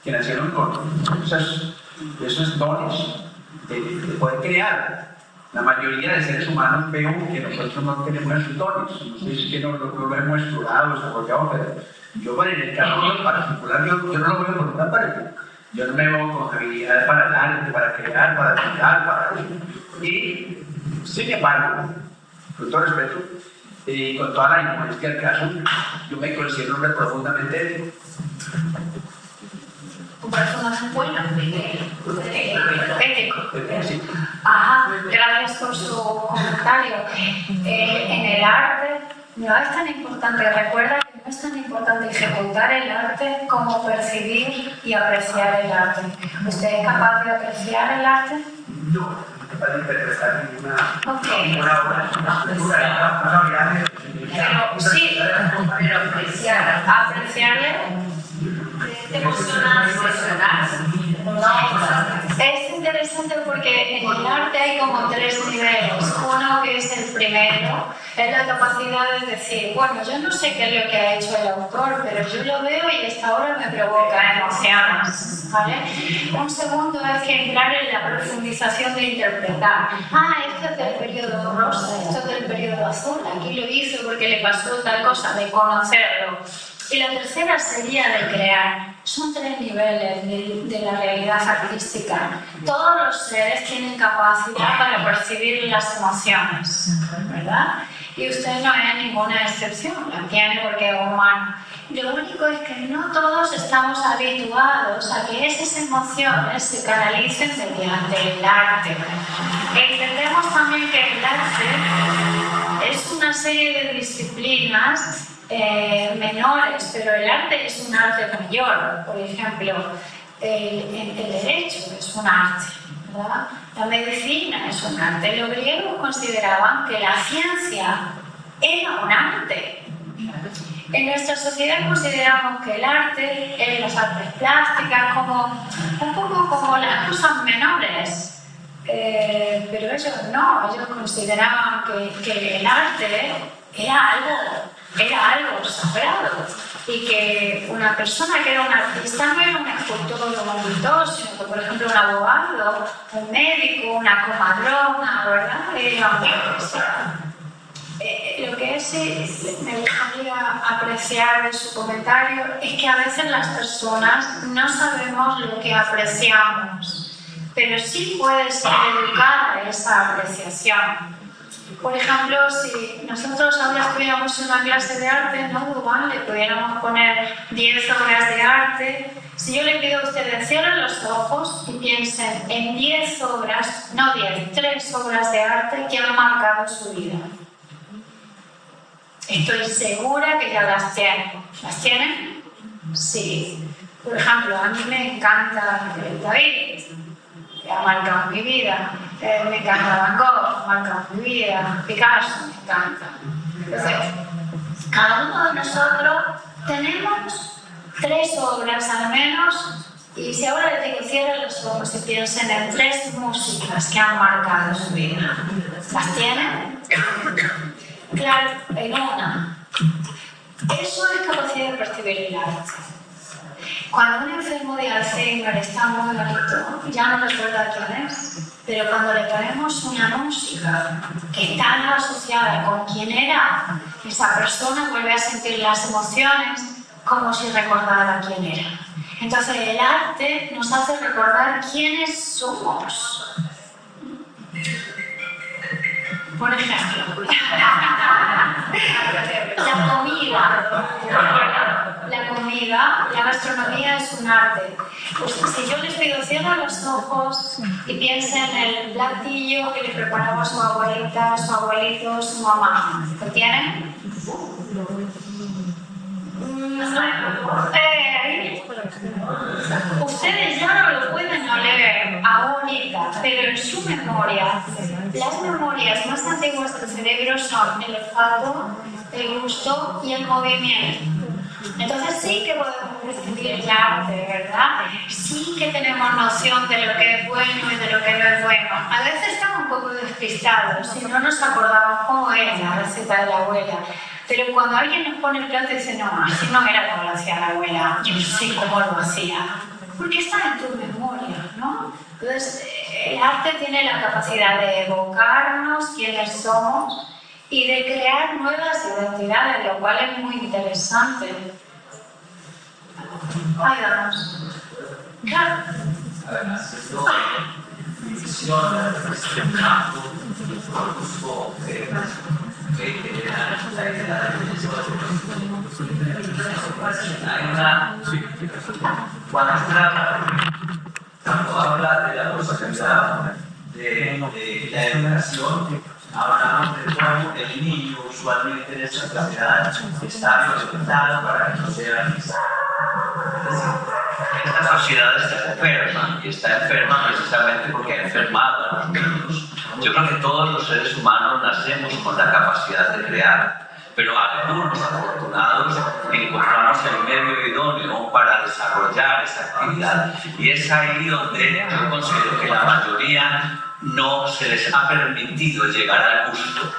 que nacieron con esos dones de poder crear. La mayoría de seres humanos veo que nosotros no tenemos esos dones, no sé si es que no lo hemos explorado, desarrollado, pero yo en el caso particular yo no lo veo con una pared. Yo no me veo con habilidad para el arte, para crear, para pintar, para eso. Y sin embargo, con todo respeto y con toda la inmodestia del caso, yo me considero un hombre profundamente ético. Ético. Ajá, gracias por su comentario. En el arte no es tan importante, recuerda que no es tan importante ejecutar el arte como percibir y apreciar el arte. ¿Usted es capaz de apreciar el arte? No, para interpretar ninguna obra, pero sí, pero apreciarle de personas personales. Es interesante porque en el arte hay como tres niveles. Uno que es el primero, es la capacidad de decir, bueno, yo no sé qué es lo que ha hecho el autor, pero yo lo veo y esta obra me provoca emociones, ¿vale? Un segundo es que entrar en la profundización de interpretar. Esto es del periodo rosa, esto es del periodo azul, aquí lo hizo porque le pasó tal cosa, de conocerlo. Y la tercera sería de crear. Son tres niveles de la realidad artística. Todos los seres tienen capacidad para percibir las emociones, ¿verdad? Y usted no es ninguna excepción, la tiene porque es humano. Lo único es que no todos estamos habituados a que esas emociones se canalicen mediante el arte. Entendemos también que el arte es una serie de disciplinas menores, pero el arte es un arte mayor. Por ejemplo, el derecho es un arte, ¿verdad? La medicina es un arte. Los griegos consideraban que la ciencia era un arte. En nuestra sociedad consideramos que el arte es las artes plásticas, un poco como las cosas menores. Pero ellos no, ellos consideraban que el arte era algo sagrado y que una persona que era un artista no era un escultor o un pintor, sino que, por ejemplo, un abogado, un médico, una comadrona, ¿verdad? Era un artista. Lo que sí me gustaría apreciar de su comentario es que a veces las personas no sabemos lo que apreciamos, pero sí puede ser educada esa apreciación. Por ejemplo, si nosotros ahora tuviéramos una clase de arte, ¿no, Dubán? Le pudiéramos poner 10 obras de arte. Si yo le pido a ustedes, cierren los ojos y piensen en 10 obras, no 10, 3 obras de arte que han marcado su vida. Estoy segura que ya las tienen. ¿Las tienen? Sí. Por ejemplo, a mí me encanta David, que ha marcado mi vida. Me encanta Van Gogh, ha marcado mi vida. Picasso, me encanta. Entonces, cada uno de nosotros tenemos 3 obras al menos, y si ahora les digo cierren los ojos y piensen en 3 músicas que han marcado su vida. ¿Las tienen? Claro, en una. Eso es capacidad de percibir el arte. Cuando un enfermo de Alzheimer está muy malito, ya no recuerda quién es, pero cuando le ponemos una música que está asociada con quién era, esa persona vuelve a sentir las emociones como si recordara quién era. Entonces el arte nos hace recordar quiénes somos. Por ejemplo, la comida, la gastronomía es un arte. Pues si yo les pido cierren los ojos y piensen en el platillo que le preparaba su abuelita, su abuelito, su mamá, ¿lo tienen? Ustedes ya no lo pueden oler ahorita, pero en su memoria, las memorias más antiguas del cerebro son el olfato, el gusto y el movimiento. Entonces sí que podemos percibir el arte, ¿verdad? Sí que tenemos noción de lo que es bueno y de lo que no es bueno. A veces estamos un poco despistados y no nos acordamos cómo era la receta de la abuela. Pero cuando alguien nos pone el plato y dice, no, así no era como lo hacía la abuela, yo sé cómo lo hacía. Porque está en tu memoria, ¿no? Entonces, el arte tiene la capacidad de evocarnos quiénes somos y de crear nuevas identidades, lo cual es muy interesante. Ahí vamos. Claro. Además, esto funciona en un campo incluso que genera la idea de hay una cuando habla de la posibilidad de la educación, hablamos de cómo el niño usualmente en esa capacidad está violentado para que no sea realizado. Esta sociedad está enferma y está enferma precisamente porque ha enfermado a los niños. Yo creo que todos los seres humanos nacemos con la capacidad de crear, pero algunos afortunados encontramos el medio idóneo para desarrollar esa actividad. Y es ahí donde yo considero que la mayoría no se les ha permitido llegar al gusto,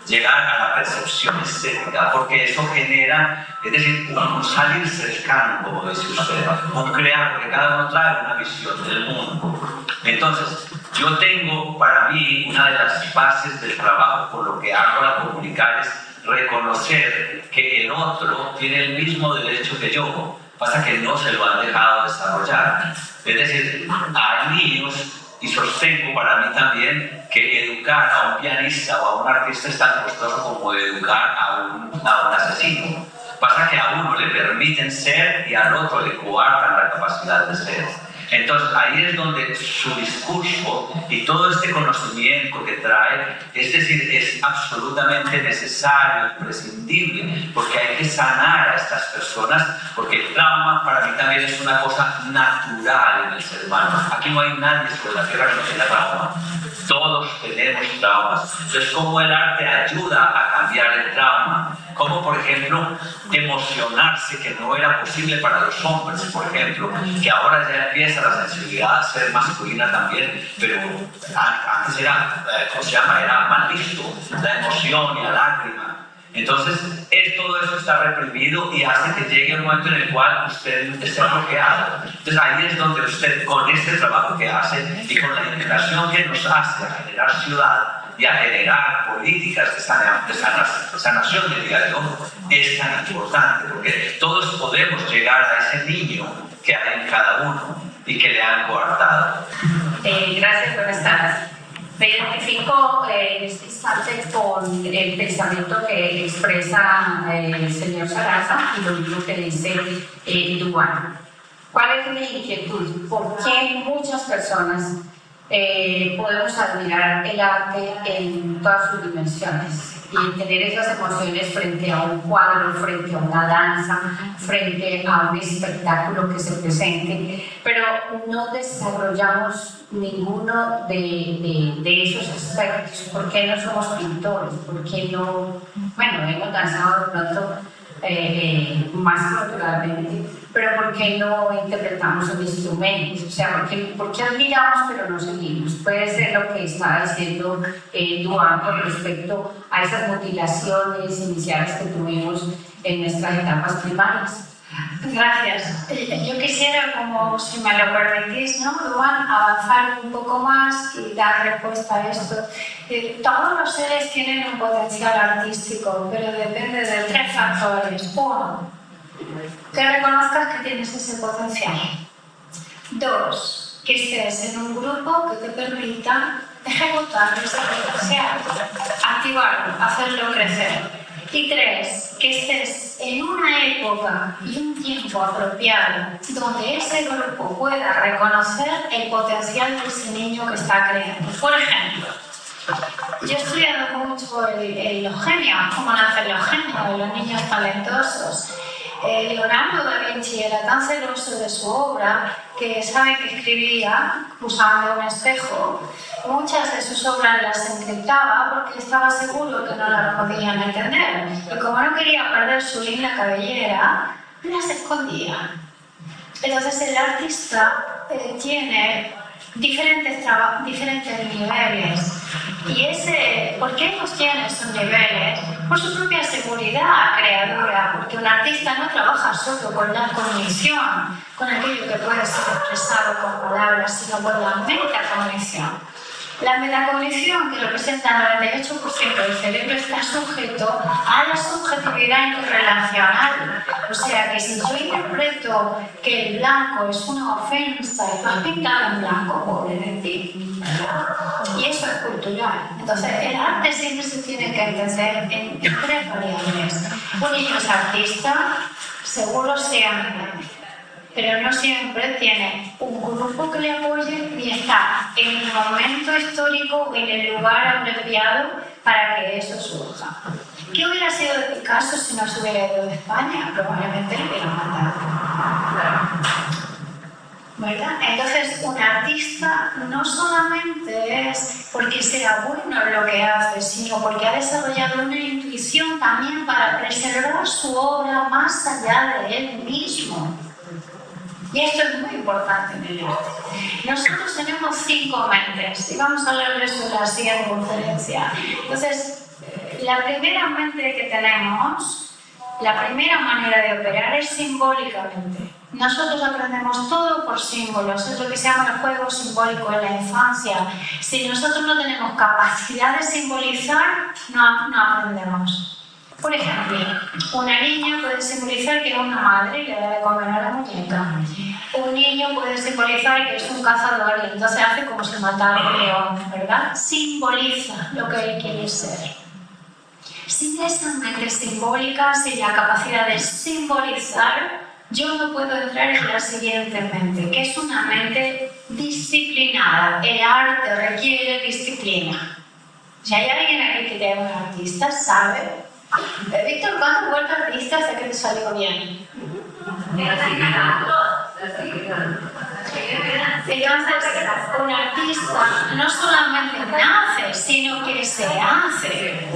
llegar a la percepción estética, porque eso genera, es decir, un salir cercano, como dice usted, un crear, porque cada uno trae una visión del mundo. Entonces, yo tengo para mí una de las bases del trabajo por lo que hago al comunicar es reconocer que el otro tiene el mismo derecho que yo, pasa que no se lo han dejado desarrollar. Es decir, hay niños, y sostengo para mí también que educar a un pianista o a un artista es tan costoso como educar a un asesino. Pasa que a uno le permiten ser y al otro le coartan la capacidad de ser. Entonces ahí es donde su discurso y todo este conocimiento que trae, es decir, es absolutamente necesario, imprescindible, porque hay que sanar a estas personas, porque el trauma para mí también es una cosa natural en el ser humano. Aquí no hay nadie sobre la tierra que no tenga trauma. Todos tenemos traumas. Entonces, ¿cómo el arte ayuda a cambiar el trauma? Como, por ejemplo, emocionarse, que no era posible para los hombres, por ejemplo, que ahora ya empieza la sensibilidad a ser masculina también, pero antes era, ¿cómo se llama? Era mal visto, la emoción y la lágrima. Entonces, todo eso está reprimido y hace que llegue un momento en el cual usted esté bloqueado. Entonces, ahí es donde usted, con este trabajo que hace y con la invitación que nos hace a generar ciudad, y a generar políticas de sanación, diría yo, es tan importante, porque todos podemos llegar a ese niño que hay en cada uno y que le han coartado. Gracias, buenas tardes. Me identifico en este instante con el pensamiento que expresa el señor Sarasa y lo mismo que dice Duan. ¿Cuál es mi inquietud? ¿Por qué muchas personas podemos admirar el arte en todas sus dimensiones y tener esas emociones frente a un cuadro, frente a una danza, frente a un espectáculo que se presente, pero no desarrollamos ninguno de esos aspectos? ¿Por qué no somos pintores? ¿Por qué no? Bueno, hemos danzado de pronto más naturalmente, pero ¿por qué no interpretamos un instrumento? O sea, ¿por qué admiramos pero no seguimos? Puede ser lo que estaba diciendo Duan con respecto a esas mutilaciones iniciales que tuvimos en nuestras etapas primarias. Gracias. Yo quisiera, como si me lo permitís, ¿no, Duan, avanzar un poco más y dar respuesta a esto. Todos los seres tienen un potencial artístico, pero depende de 3 factores. 1, que reconozcas que tienes ese potencial. 2, que estés en un grupo que te permita ejecutar ese potencial, activarlo, hacerlo crecer. Y 3, que estés en una época y un tiempo apropiado donde ese grupo pueda reconocer el potencial de ese niño que está creando. Por ejemplo, yo he estudiado mucho los genios, cómo nacen los genios, los niños talentosos. Leonardo da Vinci era tan celoso de su obra que sabe que escribía usando un espejo. Muchas de sus obras las encriptaba porque estaba seguro que no las podían entender. Y como no quería perder su linda cabellera, las escondía. Entonces el artista tiene diferentes niveles. Y ¿por qué ellos tienen esos niveles? Por su propia seguridad creadora, porque un artista no trabaja solo con la cognición, con aquello que puede ser expresado con palabras, sino con la metacognición. La metacognición, que representa el 98% del cerebro, está sujeto a la subjetividad interrelacional. O sea que si yo interpreto que el blanco es una ofensa y tú has pintado en blanco, pobre de ti. Y eso es cultural. Entonces, el arte siempre se tiene que entender en 3 variables. Un niño es artista, seguro siempre, pero no siempre tiene un grupo que le apoye ni está en el momento histórico o en el lugar apropiado para que eso surja. ¿Qué hubiera sido de Picasso si no se hubiera ido de España? Probablemente le hubieran matado. ¿Verdad? Entonces, un artista no solamente es porque sea bueno en lo que hace, sino porque ha desarrollado una intuición también para preservar su obra más allá de él mismo. Y esto es muy importante en el arte. Nosotros tenemos 5 mentes y vamos a hablar de eso en la siguiente conferencia. Entonces, la primera mente que tenemos, la primera manera de operar es simbólicamente. Nosotros aprendemos todo por símbolos, es lo que se llama el juego simbólico en la infancia. Si nosotros no tenemos capacidad de simbolizar, no aprendemos. Por ejemplo, una niña puede simbolizar que es una madre y le da de comer a la muñeca. Un niño puede simbolizar que es un cazador y entonces hace como si matara a un león, ¿verdad? Simboliza lo que él quiere ser. Sin esa mente simbólica, sin la capacidad de simbolizar, yo no puedo entrar en la siguiente mente, que es una mente disciplinada. El arte requiere disciplina. Si hay alguien aquí que es un artista, sabe. Víctor, ¿cuánto vuelve artista hasta que te salió bien? Entonces, un artista no solamente nace, sino que se hace.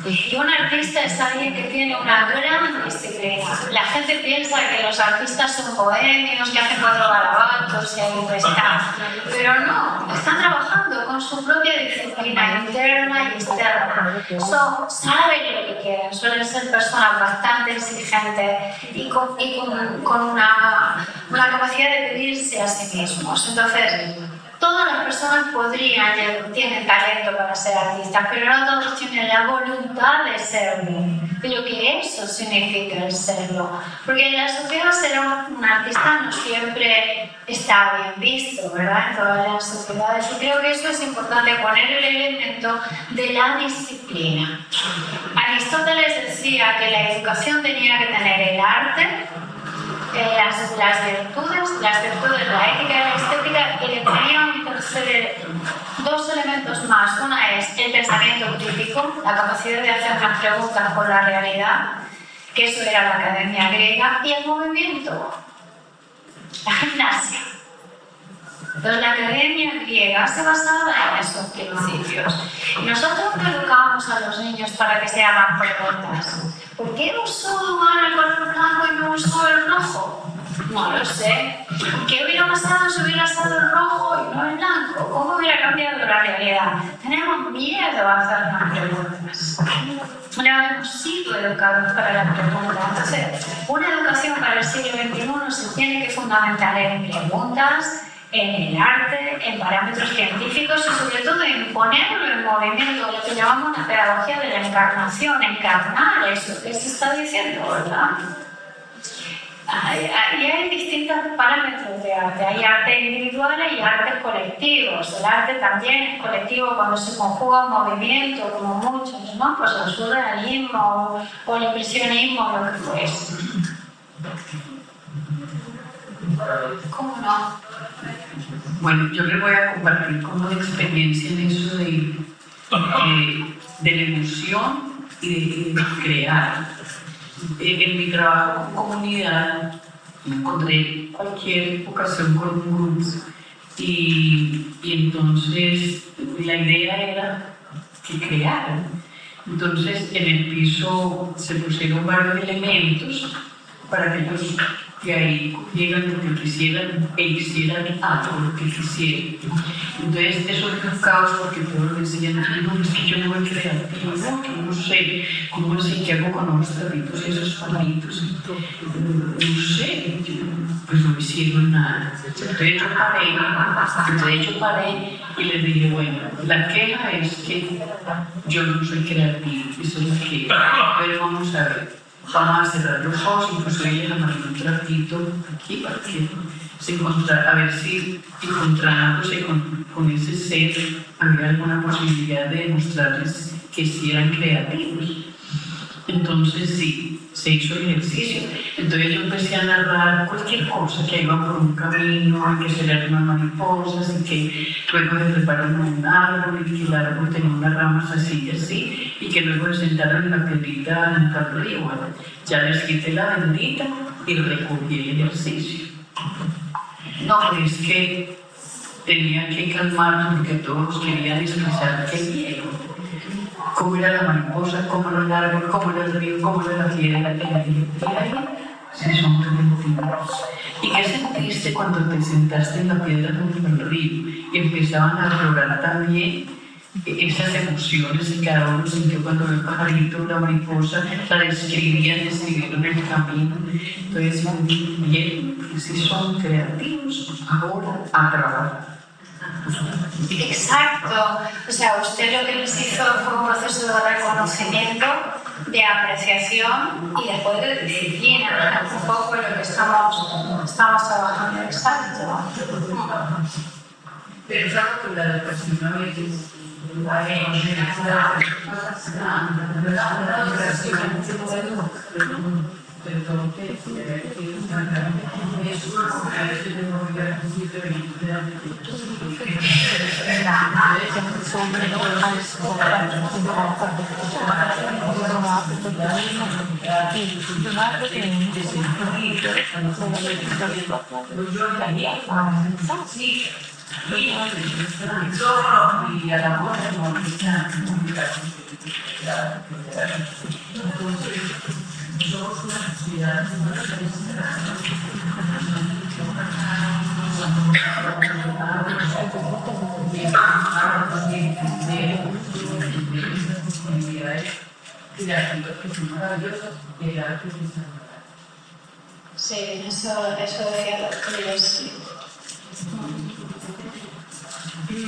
Y un artista es alguien que tiene una gran disciplina. La gente piensa que los artistas son bohemios, que hacen 4 garabatos y ahí están. Pero no, están trabajando con su propia disciplina interna y externa. Saben lo que quieren, suelen ser personas bastante exigentes y con una capacidad de pedirse a sí mismos. Entonces, todas las personas tienen talento para ser artistas, pero no todos tienen la voluntad de serlo. Y lo que eso significa el serlo. Porque en la sociedad ser un artista no siempre es está bien visto, ¿verdad? En todas las sociedades. Yo creo que eso es importante, poner el elemento de la disciplina. Aristóteles decía que la educación tenía que tener el arte, las virtudes, la ética y la estética, y le tenía dos elementos más. Una es el pensamiento crítico, la capacidad de hacer unas preguntas por la realidad, que eso era la academia griega, y el movimiento, la gimnasia. Entonces la academia griega se basaba en esos principios. Y nosotros no educamos a los niños para que se hagan preguntas. ¿Por qué usó Duván el color blanco y no usó el rojo? No lo sé. ¿Qué hubiera pasado si hubiera estado el rojo y no el blanco? ¿Cómo hubiera cambiado la realidad? Tenemos miedo a hacernos preguntas. No hemos sido educados para la pregunta. Entonces, una educación para el siglo XXI se tiene que fundamentar en preguntas, en el arte, en parámetros científicos y sobre todo en ponerlo en movimiento, lo que llamamos la pedagogía de la encarnación, encarnar eso que se está diciendo, ¿verdad? Y hay distintos parámetros de arte. Hay arte individual y artes colectivos. El arte también es colectivo cuando se conjuga un movimiento, como muchos, ¿no? Pues el surrealismo o el impresionismo, lo que fuese. ¿Cómo no? Bueno, yo les voy a compartir como de experiencia en eso de la emoción y de crear. En mi trabajo con comunidad encontré cualquier ocasión con un grupo y entonces la idea era que crearan. Entonces en el piso se pusieron varios elementos para que ellos de ahí cogieran lo que quisieran e hicieran algo lo que quisieran. Entonces eso es un caos porque todos me decían, no, es que yo no voy a crear, no sé, ¿cómo así que hago con los trapitos y esos palitos? No sé, pues no hicieron nada. Entonces yo paré y les dije, bueno, la queja es que yo no soy creativo, eso es la queja, pero vamos a ver. Vamos a cerrar los ojos, incluso ella le mandó un trapito aquí para que se encontrara, a ver si encontrándose con ese ser había alguna posibilidad de demostrarles que sí eran creativos. Entonces sí, se hizo el ejercicio. Entonces yo empecé a narrar cualquier cosa, que iban por un camino, que se le unas mariposas, y que luego se treparon en un árbol, y que el árbol tenía unas ramas así y así, y que luego se sentaron en la piedrita en tal río. Bueno, ya les quité la bendita y recogí el ejercicio. No, es que tenía que calmarnos porque todos querían expresar qué vieron. Cómo era la mariposa, cómo era el árbol, cómo era el río, cómo era la piedra, si son creativos. ¿Y qué sentiste cuando te sentaste en la piedra junto al río y empezaban a aflorar también esas emociones que cada uno sintió cuando ve un pajarito, una mariposa, la describieron el camino? Entonces, bien, si son creativos, ahora a trabajar. Exacto. O sea, usted lo que les hizo fue un proceso de reconocimiento, de apreciación y después de disciplina. Es un poco lo que estamos trabajando. Exacto. Pero claro que la educación a veces y a la hora somos una sociedad Sí, eso decía la doctora, sí.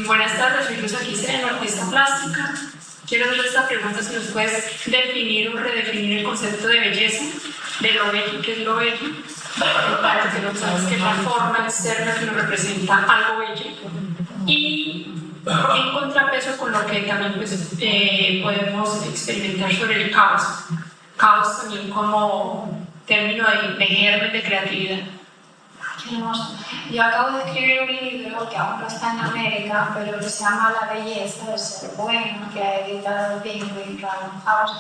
Buenas tardes, soy Luz Aquiceno, artista plástica. Quiero hacer esta pregunta, si nos puedes definir o redefinir el concepto de belleza, de lo bello, ¿qué es lo bello? que no sabes que es la forma externa que nos representa algo bello. Y en contrapeso con lo que también pues, podemos experimentar sobre el caos. Caos también como término de germen de creatividad. Qué hermoso. Yo acabo de escribir un libro que aún no está en América, pero que se llama La belleza de ser bueno, que ha editado Penguin Random House.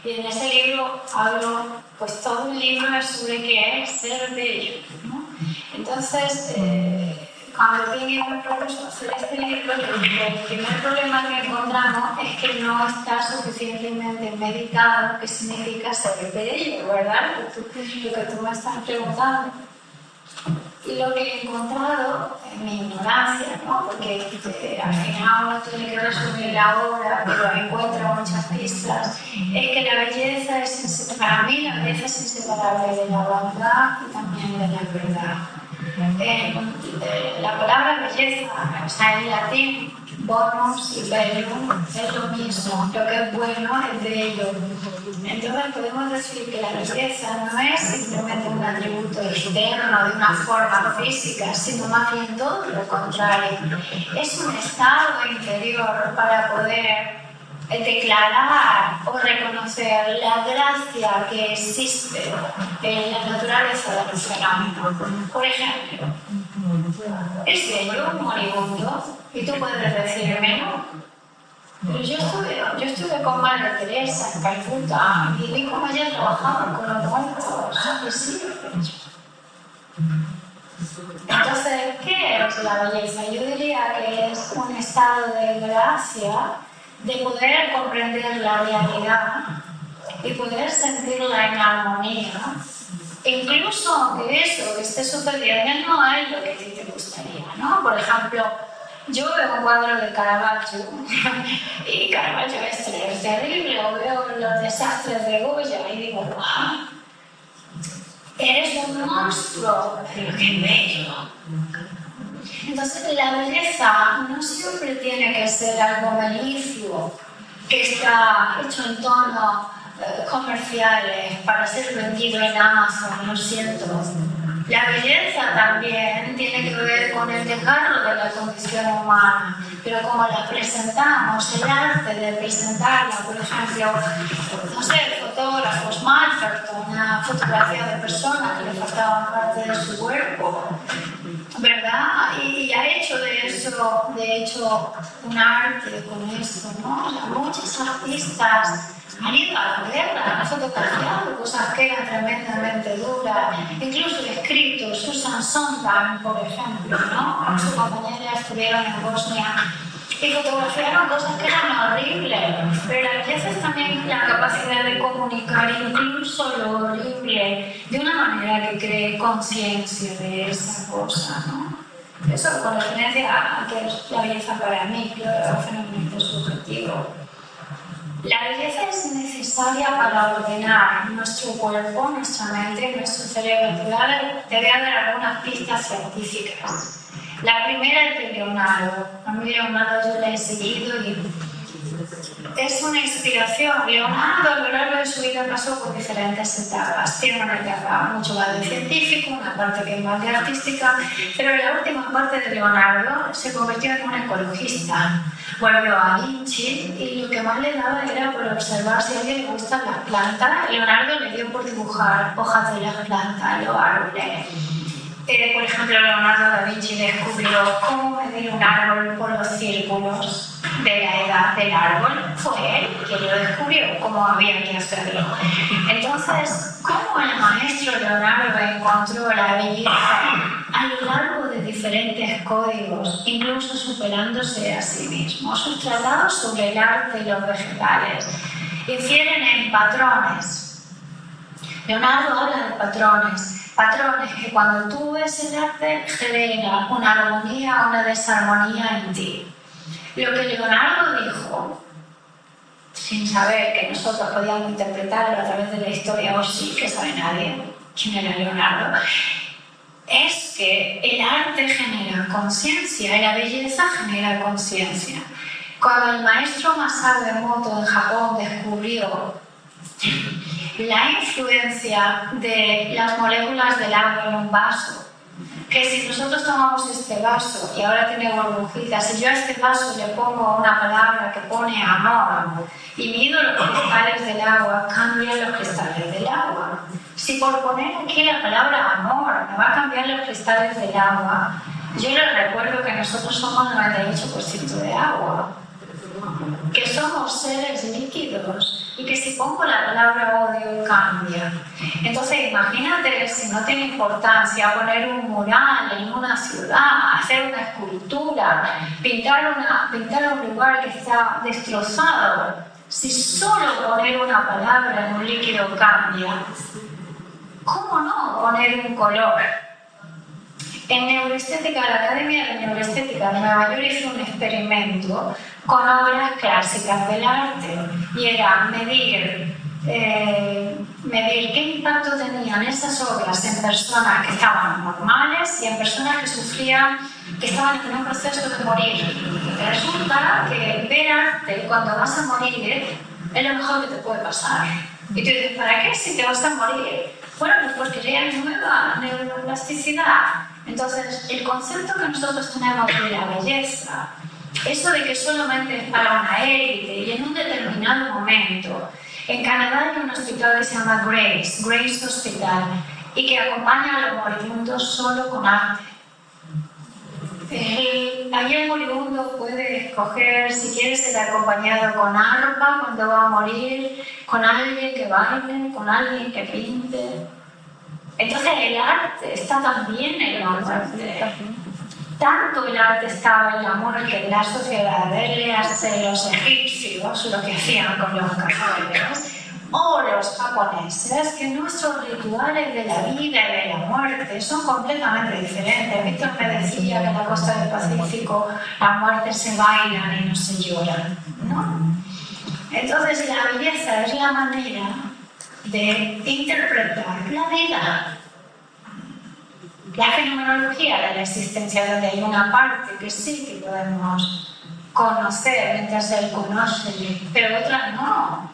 Y en ese libro hablo, pues todo el libro es sobre qué es ser bello, ¿no? Entonces, cuando Penguin me propuso hacer este libro, el primer problema que encontramos es que no está suficientemente meditado qué significa ser bello, ¿verdad? Lo que tú me estás preguntando. Y lo que he encontrado, en mi ignorancia, ¿no? Porque al final uno tiene que resumir la obra, pero encuentra muchas pistas, es que la belleza es, para mí, la belleza es inseparable de la bondad y también de la verdad. La palabra belleza, o sea, en latín, bonus y bellum es lo mismo, lo que es bueno es bello. Entonces podemos decir que la belleza no es simplemente un atributo externo de una forma física, sino más bien todo lo contrario. Es un estado interior para poder declarar o reconocer la gracia que existe en la naturaleza de los fenómenos. Por ejemplo, es bello un moribundo y tú puedes decirme no. Pero yo estuve con Madre Teresa en Calcuta y vi cómo ella trabajaba con los muertos. Y sí, entonces, ¿qué es la belleza? Yo diría que es un estado de gracia, de poder comprender la realidad y poder sentirla en armonía. Incluso aunque eso que esté sucediendo no es lo que a ti te gustaría, ¿no? Por ejemplo, yo veo un cuadro de Caravaggio y Caravaggio es terrible, o veo los desastres de Goya y digo, ¡wow! Eres un monstruo, pero qué bello. Entonces la belleza no siempre tiene que ser algo magnífico, que está hecho en tonos comerciales para ser vendido en Amazon, lo siento. La belleza también tiene que ver con el desgarro de la condición humana, pero como la presentamos, el arte de presentarla, por ejemplo, no sé, fotógrafos, Malferton, una fotografía de personas que le faltaban parte de su cuerpo, ¿verdad? Y ha hecho de eso, de hecho, un arte con esto, ¿no? O sea, muchos artistas han ido a la guerra, han fotografiado cosas que eran tremendamente duras, incluso escritos. Susan Sontag, por ejemplo, ¿no? Con su compañera estuvieron en Bosnia y fotografiaron cosas que eran horribles, pero la belleza es también la capacidad de comunicar incluso lo horrible de una manera que cree conciencia de esa cosa, ¿no? Eso con referencia a que es la belleza para mí, claro, es fenomenalmente subjetivo. La belleza es necesaria para ordenar nuestro cuerpo, nuestra mente, nuestro cerebro. Te voy a dar algunas pistas científicas. La primera es de Leonardo. A mí Leonardo yo le he seguido y es una inspiración. Leonardo a lo largo de su vida pasó por diferentes etapas. Tiene una etapa mucho más de científico, una parte que es más de artística, pero en la última parte de Leonardo se convirtió en un ecologista. Volvió a Vinci y lo que más le daba era por observar si a alguien le gustan las plantas. Leonardo le dio por dibujar hojas de las plantas, los árboles. Por ejemplo, Leonardo da Vinci descubrió cómo medir un árbol por los círculos de la edad del árbol. Fue él quien lo descubrió, cómo había que hacerlo. Entonces, ¿cómo el maestro Leonardo encontró la belleza a lo largo de diferentes códigos, incluso superándose a sí mismo? Sus tratados sobre el arte y los vegetales infieren en patrones. Leonardo habla de patrones que cuando tú ves el arte genera una armonía o una desarmonía en ti. Lo que Leonardo dijo, sin saber que nosotros podíamos interpretarlo a través de la historia, o sí que sabe nadie quién era Leonardo, es que el arte genera conciencia y la belleza genera conciencia. Cuando el maestro Masaru Emoto en Japón descubrió la influencia de las moléculas del agua en un vaso. Que si nosotros tomamos este vaso y ahora tiene burbujitas, si yo a este vaso le pongo una palabra que pone amor y mido los cristales del agua, cambian los cristales del agua. Si por poner aquí la palabra amor me va a cambiar los cristales del agua, yo les recuerdo que nosotros somos 98% de agua, que somos seres líquidos y que si pongo la palabra odio cambia. Entonces imagínate si no tiene importancia poner un mural en una ciudad, hacer una escultura, pintar un lugar que está destrozado. Si solo poner una palabra en un líquido cambia, ¿cómo no poner un color? En neuroestética, la Academia de Neuroestética de Nueva York hizo un experimento con obras clásicas del arte y era medir qué impacto tenían esas obras en personas que estaban normales y en personas que sufrían, que estaban en un proceso de morir. Resulta que ver arte cuando vas a morir es lo mejor que te puede pasar. Y tú dices, ¿para qué si te vas a morir? Bueno, pues porque crea nueva neuroplasticidad. Entonces, el concepto que nosotros tenemos de la belleza, eso de que solamente es para una élite y en un determinado momento. En Canadá hay un hospital que se llama Grace Hospital, y que acompaña a los moribundos solo con arte. Allí el moribundo puede escoger si quiere ser acompañado con arpa cuando va a morir, con alguien que baile, con alguien que pinte. Entonces el arte está también en la muerte. Tanto el arte estaba en la muerte de la sociedad, de los egipcios, lo que hacían con los cadáveres, o los japoneses, que nuestros rituales de la vida y de la muerte son completamente diferentes. Víctor me decía que en la costa del Pacífico las muertes se bailan y no se lloran, ¿no? Entonces la belleza es la manera de interpretar la vida. La fenomenología de la existencia, donde hay una parte que sí que podemos conocer mientras él conoce, pero otras no.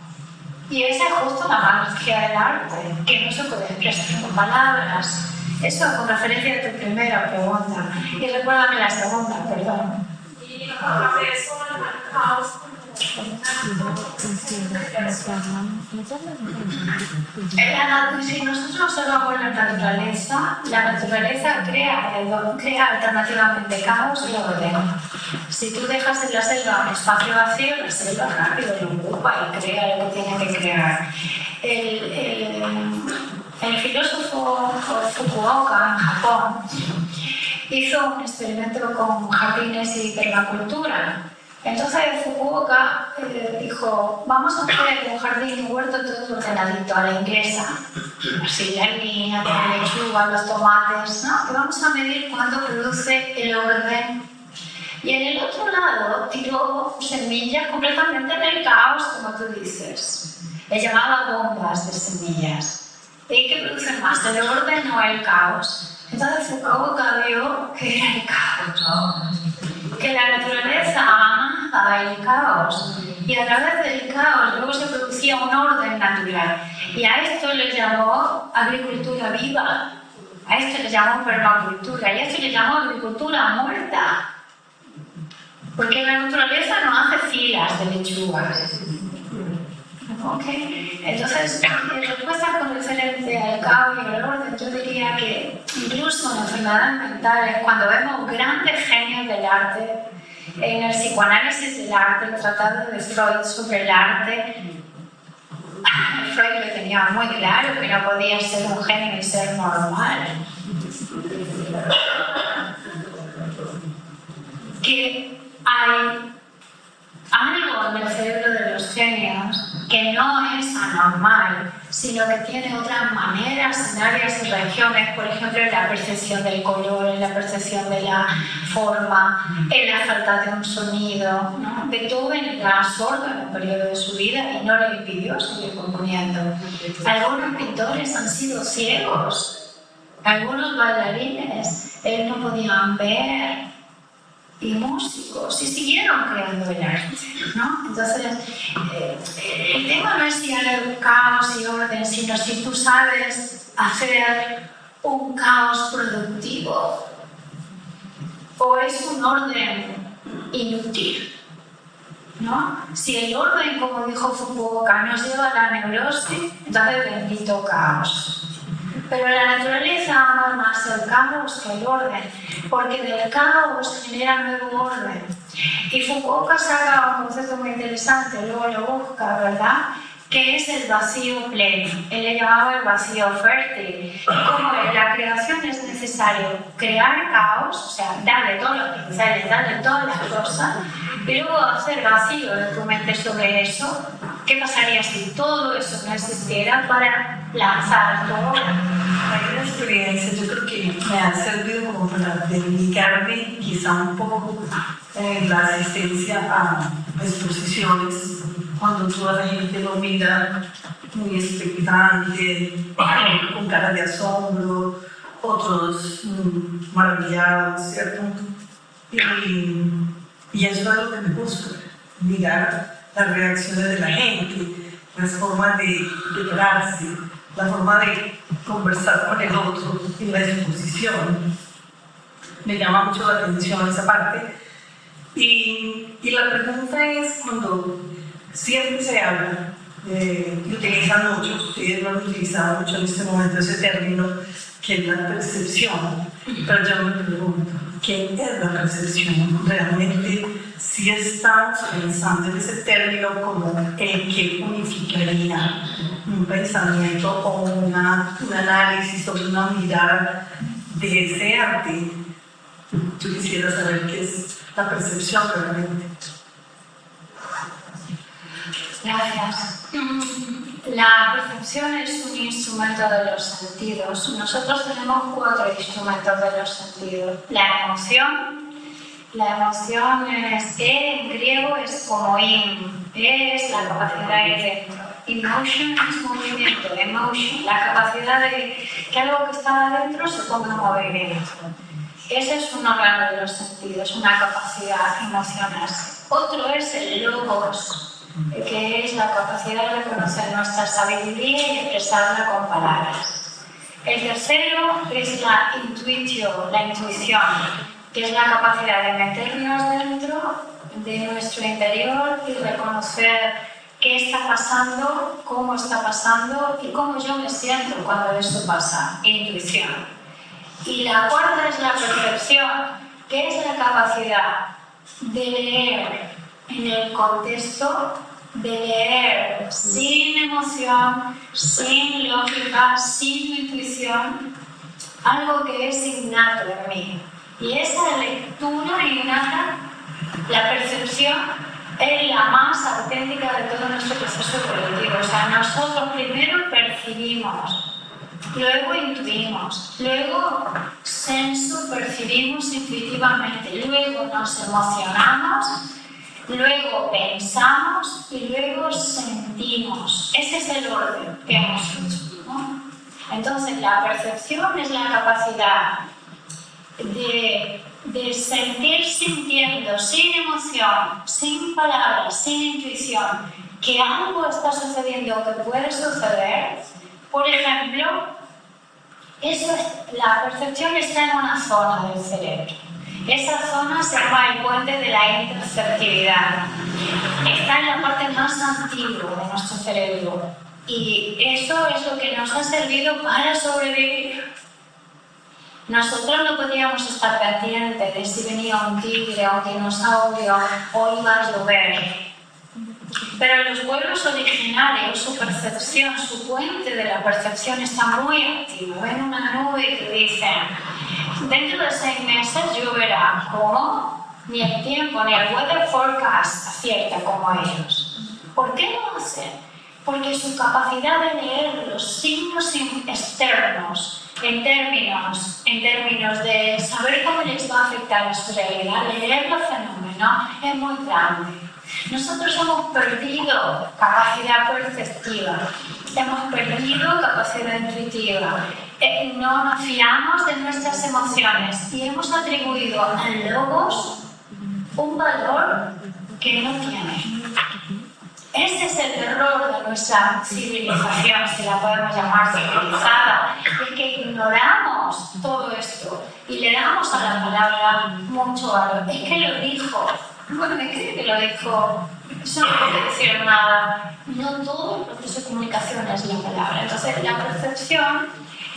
Y esa es justo la magia del arte, que no se puede expresar con palabras. Eso con referencia a tu primera pregunta. Y recuérdame la segunda, perdón. Y otra vez con el caos. Si nosotros observamos la naturaleza crea alternativamente caos y orden. Si tú dejas en la selva un espacio vacío, la selva rápido lo ocupa y crea lo que tiene que crear. El filósofo Fukuoka en Japón hizo un experimento con jardines y permacultura. Entonces Fukuoka dijo, vamos a hacer un jardín y huerto todo ordenadito a la inglesa, así la línea, la lechuga, los tomates, ¿no? Y vamos a medir cuánto produce el orden. Y en el otro lado tiró semillas completamente en el caos, como tú dices. Le llamaba bombas de semillas. ¿Y qué produce más, el orden o el caos? Entonces Fukuoka vio que era el caos. Que la naturaleza amaba el caos y a través del caos luego se producía un orden natural y a esto le llamó agricultura viva, a esto le llamó permacultura y a esto le llamó agricultura muerta, porque la naturaleza no hace filas de lechugas. ¿Okay? Entonces, en respuesta con referencia al caos y al orden, yo diría que incluso en enfermedades mentales, cuando vemos grandes genios del arte, en el psicoanálisis del arte, el tratado de Freud sobre el arte, Freud lo tenía muy claro que no podía ser un genio y ser normal. Que hay algo en el cerebro de los genios que no es anormal, sino que tiene otras maneras en áreas y regiones, por ejemplo en la percepción del color, en la percepción de la forma, en la falta de un sonido, ¿no? Beethoven era sordo en un periodo de su vida y no le impidió seguir componiendo. Algunos pintores han sido ciegos, algunos bailarines no podían ver. y músicos y siguieron creando el arte, ¿no? Entonces, el tema no es si hay caos y orden, sino si tú sabes hacer un caos productivo o es un orden inútil, ¿no? Si el orden, como dijo Fukuoka, nos lleva a la neurosis, entonces bendito caos. Pero la naturaleza ama más el caos que el orden, porque del caos genera nuevo orden. Y Fukuoka saca un concepto muy interesante, luego lo busca, ¿verdad?, que es el vacío pleno. Él le llamaba el vacío fértil. Como en la creación es necesario crear caos, o sea, darle todos los pinceles, darle todas las cosas, y luego hacer vacío de tu mente sobre eso. ¿Qué pasaría si todo eso no existiera para lanzar todo? Hay una experiencia, yo creo que me ha servido como para dedicarme quizá un poco en la asistencia a exposiciones, cuando toda la gente lo mira muy expectante, con cara de asombro, otros maravillados, ¿cierto? Y eso es lo que me gusta, mirar las reacciones de la gente, las formas de pararse, la forma de conversar con el otro en la exposición. Me llama mucho la atención esa parte. Y la pregunta es, cuando siempre se habla, y utilizan mucho, ustedes lo han utilizado mucho en este momento, ese término, que es la percepción, pero yo me pregunto, ¿qué es la percepción? Realmente, si estamos pensando en ese término como el que unificaría un pensamiento o un análisis o una mirada de ese arte, yo quisiera saber qué es la percepción realmente. Gracias. La percepción es un instrumento de los sentidos. Nosotros tenemos 4 instrumentos de los sentidos. La emoción es, en griego es como es la capacidad de ir dentro. Emotion es movimiento, emotion, la capacidad de que algo que está adentro se ponga en movimiento. Ese es un órgano de los sentidos, una capacidad emocional. Otro es el logos, que es la capacidad de reconocer nuestra sabiduría y expresarla con palabras. El tercero es la intuición, que es la capacidad de meternos dentro de nuestro interior y reconocer qué está pasando, cómo está pasando y cómo yo me siento cuando eso pasa. Intuición. Y la cuarta es la percepción, que es la capacidad de leer en el contexto, de leer sin emoción, sin lógica, sin intuición, algo que es innato en mí. Y esa lectura innata, la percepción, es la más auténtica de todo nuestro proceso creativo. O sea, nosotros primero percibimos, luego intuimos, luego percibimos intuitivamente, luego nos emocionamos, luego pensamos y luego sentimos. Ese es el orden que hemos hecho, ¿no? Entonces, la percepción es la capacidad de sentir sintiendo, sin emoción, sin palabras, sin intuición, que algo está sucediendo o que puede suceder. Por ejemplo, la percepción está en una zona del cerebro. Esa zona se llama el puente de la interceptividad. Está en la parte más antigua de nuestro cerebro. Y eso es lo que nos ha servido para sobrevivir. Nosotros no podíamos estar pendientes de si venía un tigre o un dinosaurio o iba a llover. Pero los pueblos originarios, su percepción, su puente de la percepción está muy activo. Ven una nube y te dicen, dentro de 6 meses lloverá. ¿Cómo? Ni el tiempo, ni el weather forecast acierta como ellos. ¿Por qué lo hacen? Porque su capacidad de leer los signos externos en términos de saber cómo les va a afectar a su realidad, leer los fenómenos, es muy grande. Nosotros hemos perdido capacidad perceptiva, hemos perdido capacidad intuitiva, no nos fiamos de nuestras emociones y hemos atribuido al logos un valor que no tiene. Ese es el error de nuestra civilización, si la podemos llamar civilizada, es que ignoramos todo esto y le damos a la palabra mucho valor. Es que lo dijo, bueno, me cree que lo dijo, eso no puede decir nada. No todo el proceso de comunicación es la palabra. Entonces, la percepción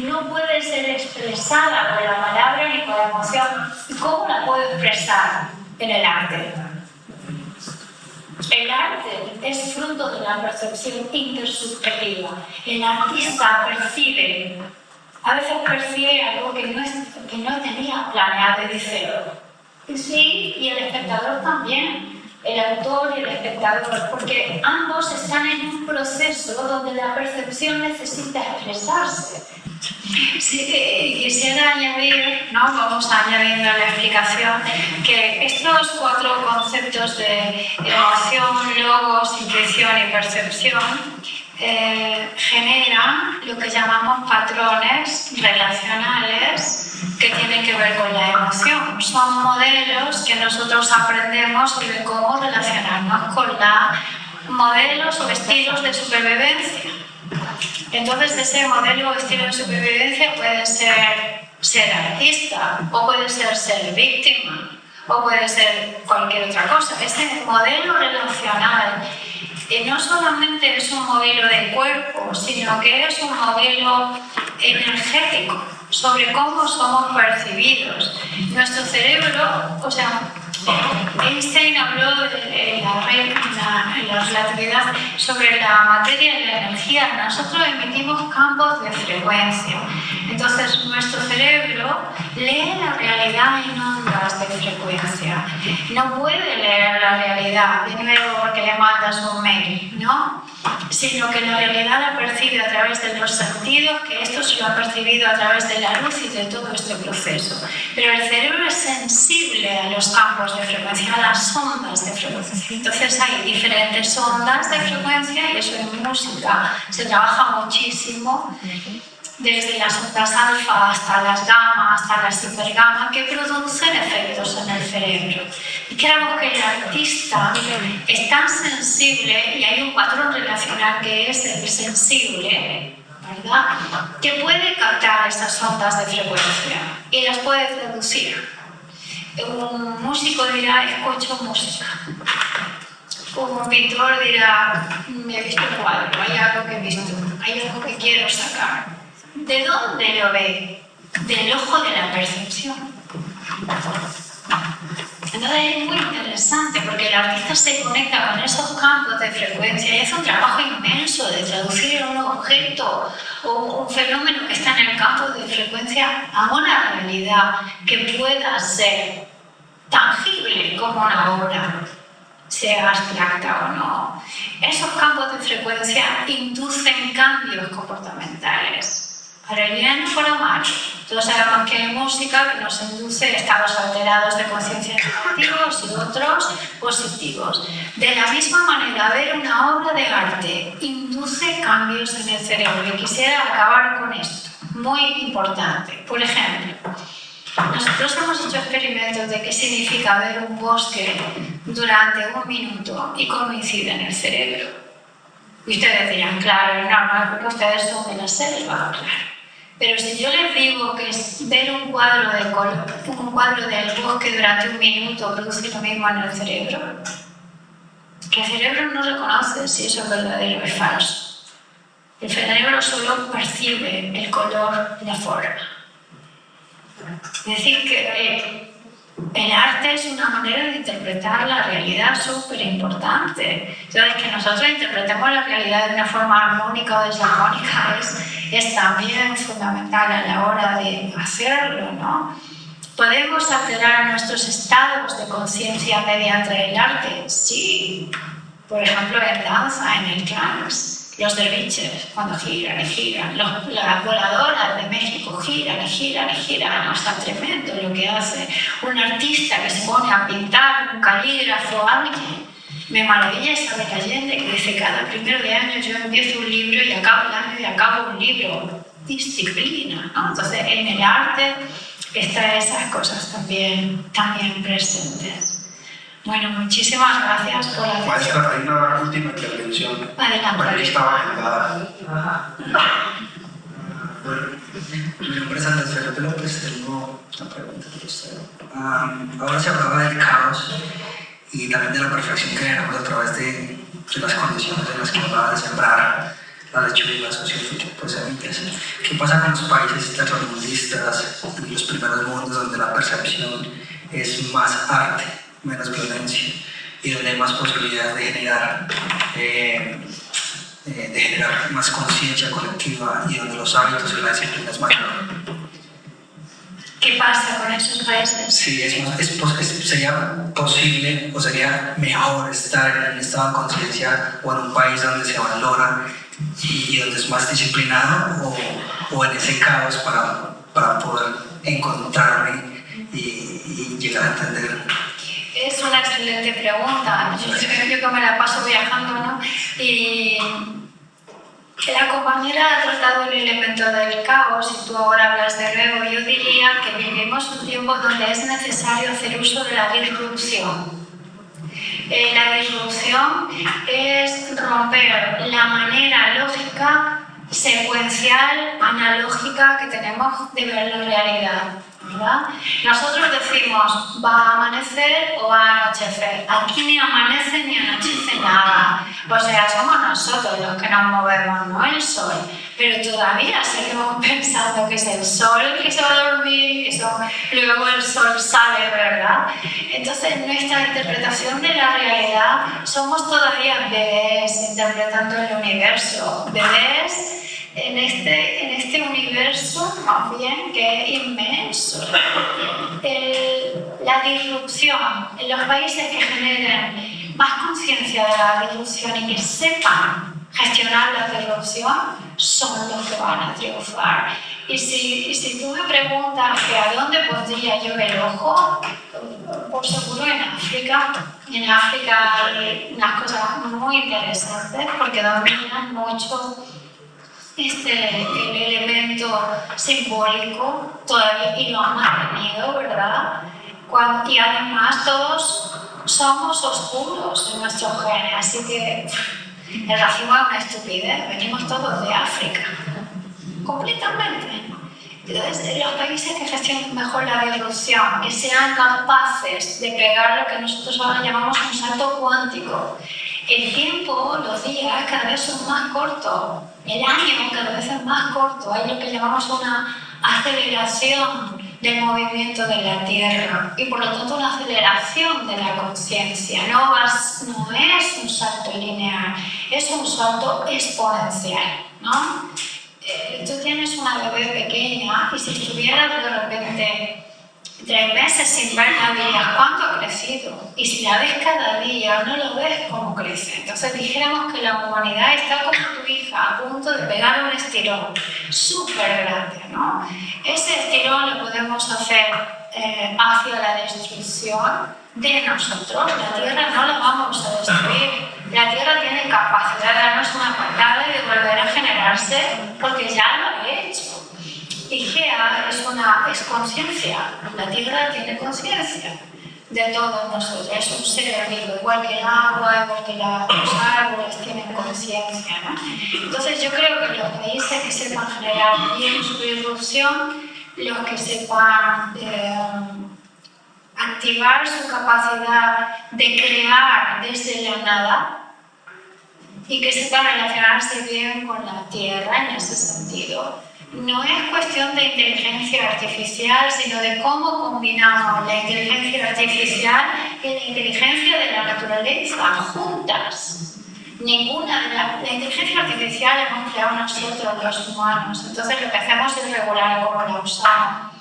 no puede ser expresada por la palabra ni por la emoción. ¿Y cómo la puedo expresar en el arte? El arte es fruto de la percepción intersubjetiva. El artista percibe, a veces percibe algo que no tenía planeado y dice, sí, y el espectador también, el autor y el espectador, porque ambos están en un proceso donde la percepción necesita expresarse. Sí, quisiera añadir, ¿no? Vamos añadiendo la explicación, que estos 4 conceptos de emoción, logos, intuición y percepción generan lo que llamamos patrones relacionales que tienen que ver con la emoción. Son modelos que nosotros aprendemos sobre cómo relacionarnos con modelos o estilos de supervivencia. Entonces, ese modelo o estilo de supervivencia puede ser artista, o puede ser víctima, o puede ser cualquier otra cosa. Ese modelo relacional no solamente es un modelo de cuerpo, sino que es un modelo energético sobre cómo somos percibidos. Nuestro cerebro, o sea, Einstein habló en la relatividad sobre la materia y la energía. Nosotros emitimos campos de frecuencia. Entonces, nuestro cerebro lee la realidad en ondas de frecuencia. No puede leer la realidad de nuevo porque le mandas un mail, ¿no? Sino que la realidad la percibe a través de los sentidos, que esto se lo ha percibido a través de la luz y de todo este proceso. Pero el cerebro es sensible a los campos de frecuencia, a las ondas de frecuencia. Entonces hay diferentes ondas de frecuencia y eso en música se trabaja muchísimo, desde las ondas alfa hasta las gamma, hasta las hipergamma, que producen efectos en el cerebro. Y claro que el artista es tan sensible, y hay un patrón relacional que es el sensible, ¿verdad?, que puede captar esas ondas de frecuencia y las puede traducir. Un músico dirá, escucho música. Un pintor dirá, me he visto un cuadro, hay algo que he visto, hay algo que quiero sacar. ¿De dónde lo ve? Del ojo de la percepción. Entonces es muy interesante porque el artista se conecta con esos campos de frecuencia y hace un trabajo inmenso de traducir un objeto o un fenómeno que está en el campo de frecuencia a una realidad que pueda ser tangible como una obra, sea abstracta o no. Esos campos de frecuencia inducen cambios comportamentales, para el bien o para mal. Todos sabemos que hay música que nos induce estados alterados de conciencia negativos y otros positivos. De la misma manera, ver una obra de arte induce cambios en el cerebro. Y quisiera acabar con esto, muy importante. Por ejemplo, nosotros hemos hecho experimentos de qué significa ver un bosque durante 1 minuto y cómo incide en el cerebro. Y ustedes dirán, claro, es normal porque ustedes son de la selva, claro. Pero si yo les digo que ver un cuadro del bosque durante 1 minuto produce lo mismo en el cerebro, que el cerebro no reconoce si eso es verdadero o es falso. El cerebro solo percibe el color y la forma. Es decir, que el arte es una manera de interpretar la realidad súper importante. Entonces, que nosotros interpretemos la realidad de una forma armónica o desarmónica es también fundamental a la hora de hacerlo, ¿no? ¿Podemos alterar nuestros estados de conciencia mediante el arte? Sí. Por ejemplo, en danza, en el trance. Los derviches, cuando giran y giran, las voladoras de México giran y giran y giran, no, está tremendo lo que hace. Un artista que se pone a pintar, un calígrafo, alguien. Me maravilla Isabel Allende, que dice, cada 1 de año yo empiezo un libro y acabo el año y acabo un libro. Disciplina, ¿no? Entonces, en el arte están esas cosas también presentes. Bueno, muchísimas gracias por la atención. Maestra, hay una última intervención. Adelante. Aquí estaba agendada. Mi nombre es Andrés Felipe López, tengo una pregunta para usted. Ahora se hablaba del caos y también de la perfección que generamos a través de las condiciones en las que va a sembrar la lechuga y la sociosementes. ¿Qué pasa con los países tercermundistas y los primeros mundos donde la percepción es más arte, menos violencia y donde hay más posibilidades de generar más conciencia colectiva y donde los hábitos y la disciplina es mayor? ¿Qué pasa con esos países? Sí, sería posible o sería mejor estar en un estado de conciencia o en un país donde se valora y donde es más disciplinado o en ese caos para poder encontrarme y llegar a entender. Es una excelente pregunta. Yo que me la paso viajando, ¿no? Y la compañera ha tratado el elemento del caos y tú ahora hablas de nuevo. Yo diría que vivimos un tiempo donde es necesario hacer uso de la disrupción. La disrupción es romper la manera lógica, secuencial, analógica que tenemos de ver la realidad, ¿verdad? Nosotros decimos, va a amanecer o va a anochecer. Aquí ni amanece ni anochece nada. O sea, somos nosotros los que nos movemos, no el sol. Pero todavía seguimos pensando que es el sol que se va a dormir, luego el sol sale, ¿verdad? Entonces, nuestra interpretación de la realidad, somos todavía bebés interpretando el universo. Bebés en este universo, más bien, que es inmenso. La disrupción en los países que generen más conciencia de la disrupción y que sepan gestionar la disrupción son los que van a triunfar. Y si tú me preguntas que a dónde pondría yo el ojo, por seguro en África. En África hay unas cosas muy interesantes porque dominan mucho el elemento simbólico todavía y lo han mantenido, ¿verdad? Y además todos somos oscuros en nuestros genes, así que el racismo es una estupidez, venimos todos de África, completamente. Entonces, los países que gestionen mejor la disrupción, que sean capaces de pegar lo que nosotros ahora llamamos un salto cuántico. El tiempo, los días cada vez son más cortos, el año cada vez es más corto, hay lo que llamamos una aceleración del movimiento de la Tierra y por lo tanto una aceleración de la conciencia. No es un salto lineal, es un salto exponencial, ¿no? Tú tienes una bebé pequeña y si estuvieras de repente 3 meses sin verla dirías ¿cuánto ha crecido? Y si la ves cada día no lo ves cómo crece. Entonces dijéramos que la humanidad está como tu hija a punto de pegar un estirón súper grande, ¿no? Ese estirón lo podemos hacer hacia la destrucción de nosotros. La Tierra no la vamos a destruir. La Tierra tiene capacidad de darnos una patada y de volver a generarse porque ya lo ha hecho. IGEA es conciencia. La Tierra tiene conciencia de todos nosotros. Es un ser vivo, igual que el agua, igual que los árboles tienen conciencia, ¿no? Entonces yo creo que los países que sepan generar bien su disrupción, los que sepan activar su capacidad de crear desde la nada y que sepan relacionarse bien con la Tierra en ese sentido. No es cuestión de inteligencia artificial, sino de cómo combinamos la inteligencia artificial y la inteligencia de la naturaleza juntas. La inteligencia artificial la hemos creado nosotros los humanos, entonces lo que hacemos es regular cómo la usamos.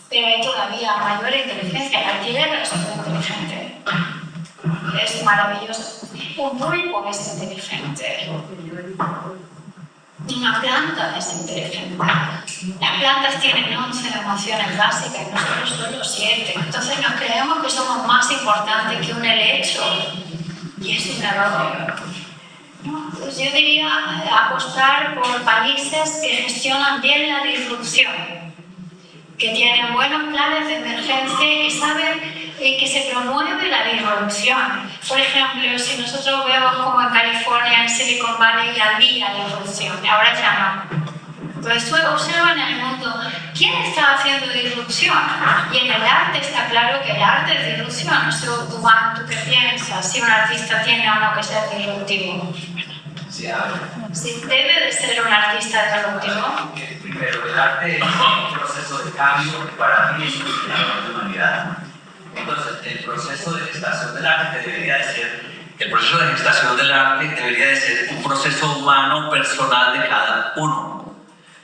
Pero hay todavía mayor inteligencia. La Tierra es muy inteligente, es maravillosa. Un pulpo es inteligente. Una planta es inteligente. Las plantas tienen 11 emociones básicas y nosotros solo 7. Entonces nos creemos que somos más importantes que un helecho. Y es un error. Pues yo diría apostar por países que gestionan bien la disrupción, que tienen buenos planes de emergencia y saben que se promueve la disrupción. Por ejemplo, si nosotros vemos como en California, en Silicon Valley, había disrupción, ahora ya no. Entonces tú observas en el mundo quién está haciendo disrupción, y en el arte está claro que el arte es disrupción. No sé, ¿tú qué piensas? Si un artista tiene o no que ser disruptivo. Sí, debe de ser un artista disruptivo. Primero, el arte es un proceso de cambio que para mí es una humanidad. Entonces, el proceso de gestación del arte debería de ser un proceso humano, personal de cada uno.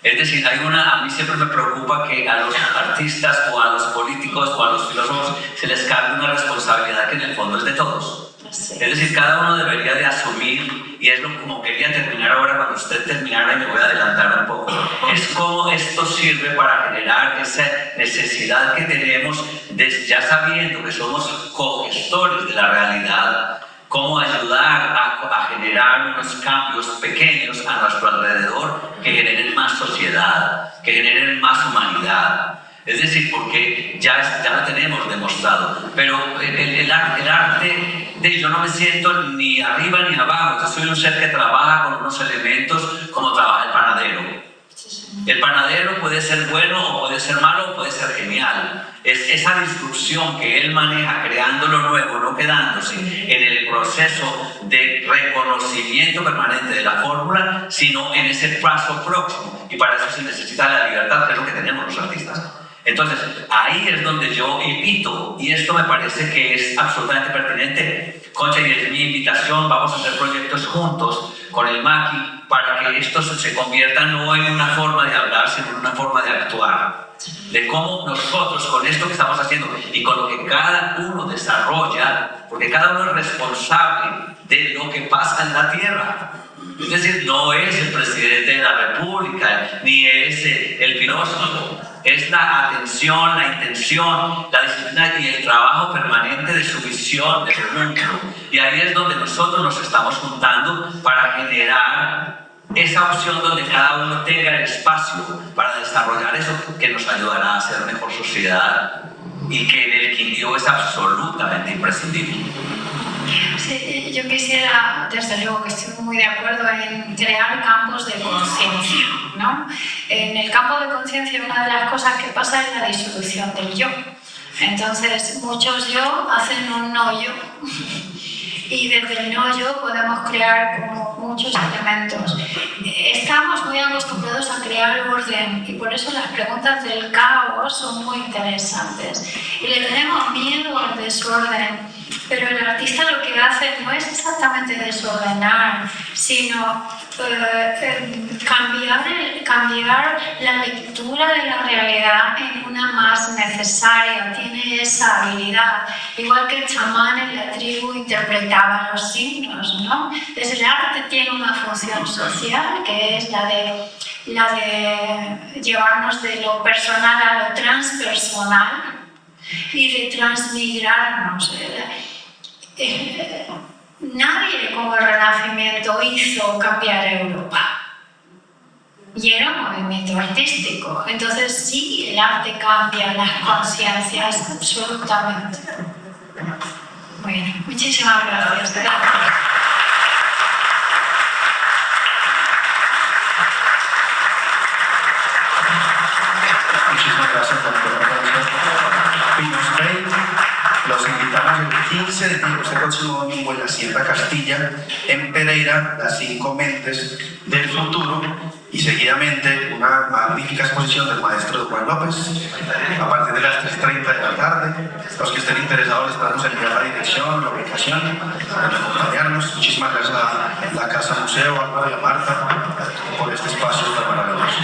Es decir, a mí siempre me preocupa que a los artistas o a los políticos o a los filósofos se les cargue una responsabilidad que en el fondo es de todos. Es decir, cada uno debería de asumir, y es como quería terminar ahora cuando usted terminara, y me voy a adelantar un poco, es cómo esto sirve para generar esa necesidad que tenemos, ya sabiendo que somos cogestores de la realidad, cómo ayudar a generar unos cambios pequeños a nuestro alrededor que generen más sociedad, que generen más humanidad. Es decir, porque ya lo tenemos demostrado, pero el arte, yo no me siento ni arriba ni abajo, yo soy un ser que trabaja con unos elementos como trabaja el panadero. El panadero puede ser bueno o puede ser malo o puede ser genial. Es esa disrupción que él maneja creando lo nuevo, no quedándose en el proceso de reconocimiento permanente de la fórmula, sino en ese paso próximo. Y para eso se necesita la libertad, que es lo que tenemos los artistas. Entonces, ahí es donde yo invito, y esto me parece que es absolutamente pertinente, Concha, y es mi invitación, vamos a hacer proyectos juntos con el Maki para que esto se convierta no en una forma de hablar, sino en una forma de actuar. De cómo nosotros, con esto que estamos haciendo y con lo que cada uno desarrolla, porque cada uno es responsable de lo que pasa en la tierra. Es decir, no es el presidente de la República, ni es el filósofo. Es la atención, la intención, la disciplina y el trabajo permanente de su visión, de su mundo. Y ahí es donde nosotros nos estamos juntando para generar esa opción donde cada uno tenga el espacio para desarrollar eso que nos ayudará a ser mejor sociedad y que en el Quindío es absolutamente imprescindible. Sí, yo quisiera, desde luego que estoy muy de acuerdo en crear campos de conciencia, ¿no? En el campo de conciencia una de las cosas que pasa es la disolución del yo. Entonces muchos yo hacen un no yo y desde el no yo podemos crear como muchos elementos. Estamos muy acostumbrados a crear orden y por eso las preguntas del caos son muy interesantes y le tenemos miedo al desorden. Pero el artista lo que hace no es exactamente desordenar, sino cambiar la lectura de la realidad en una más necesaria. Tiene esa habilidad. Igual que el chamán en la tribu interpretaba los signos, ¿no? Entonces el arte tiene una función social que es la de llevarnos de lo personal a lo transpersonal y de transmigrarnos. Nadie como el Renacimiento hizo cambiar Europa y era un movimiento artístico. Entonces sí, el arte cambia las conciencias absolutamente. Bueno, muchísimas gracias. Muchísimas gracias, doctora Pinus. Los invitamos el 15 de este próximo domingo en la Hacienda Castilla, en Pereira, las 5 mentes del futuro, y seguidamente una magnífica exposición del maestro Juan López a partir de las 3:30 de la tarde. Los que estén interesados les podemos enviar la dirección, la ubicación, para acompañarnos. Muchísimas gracias a la Casa Museo, a Álvaro y a Marta por este espacio tan maravilloso.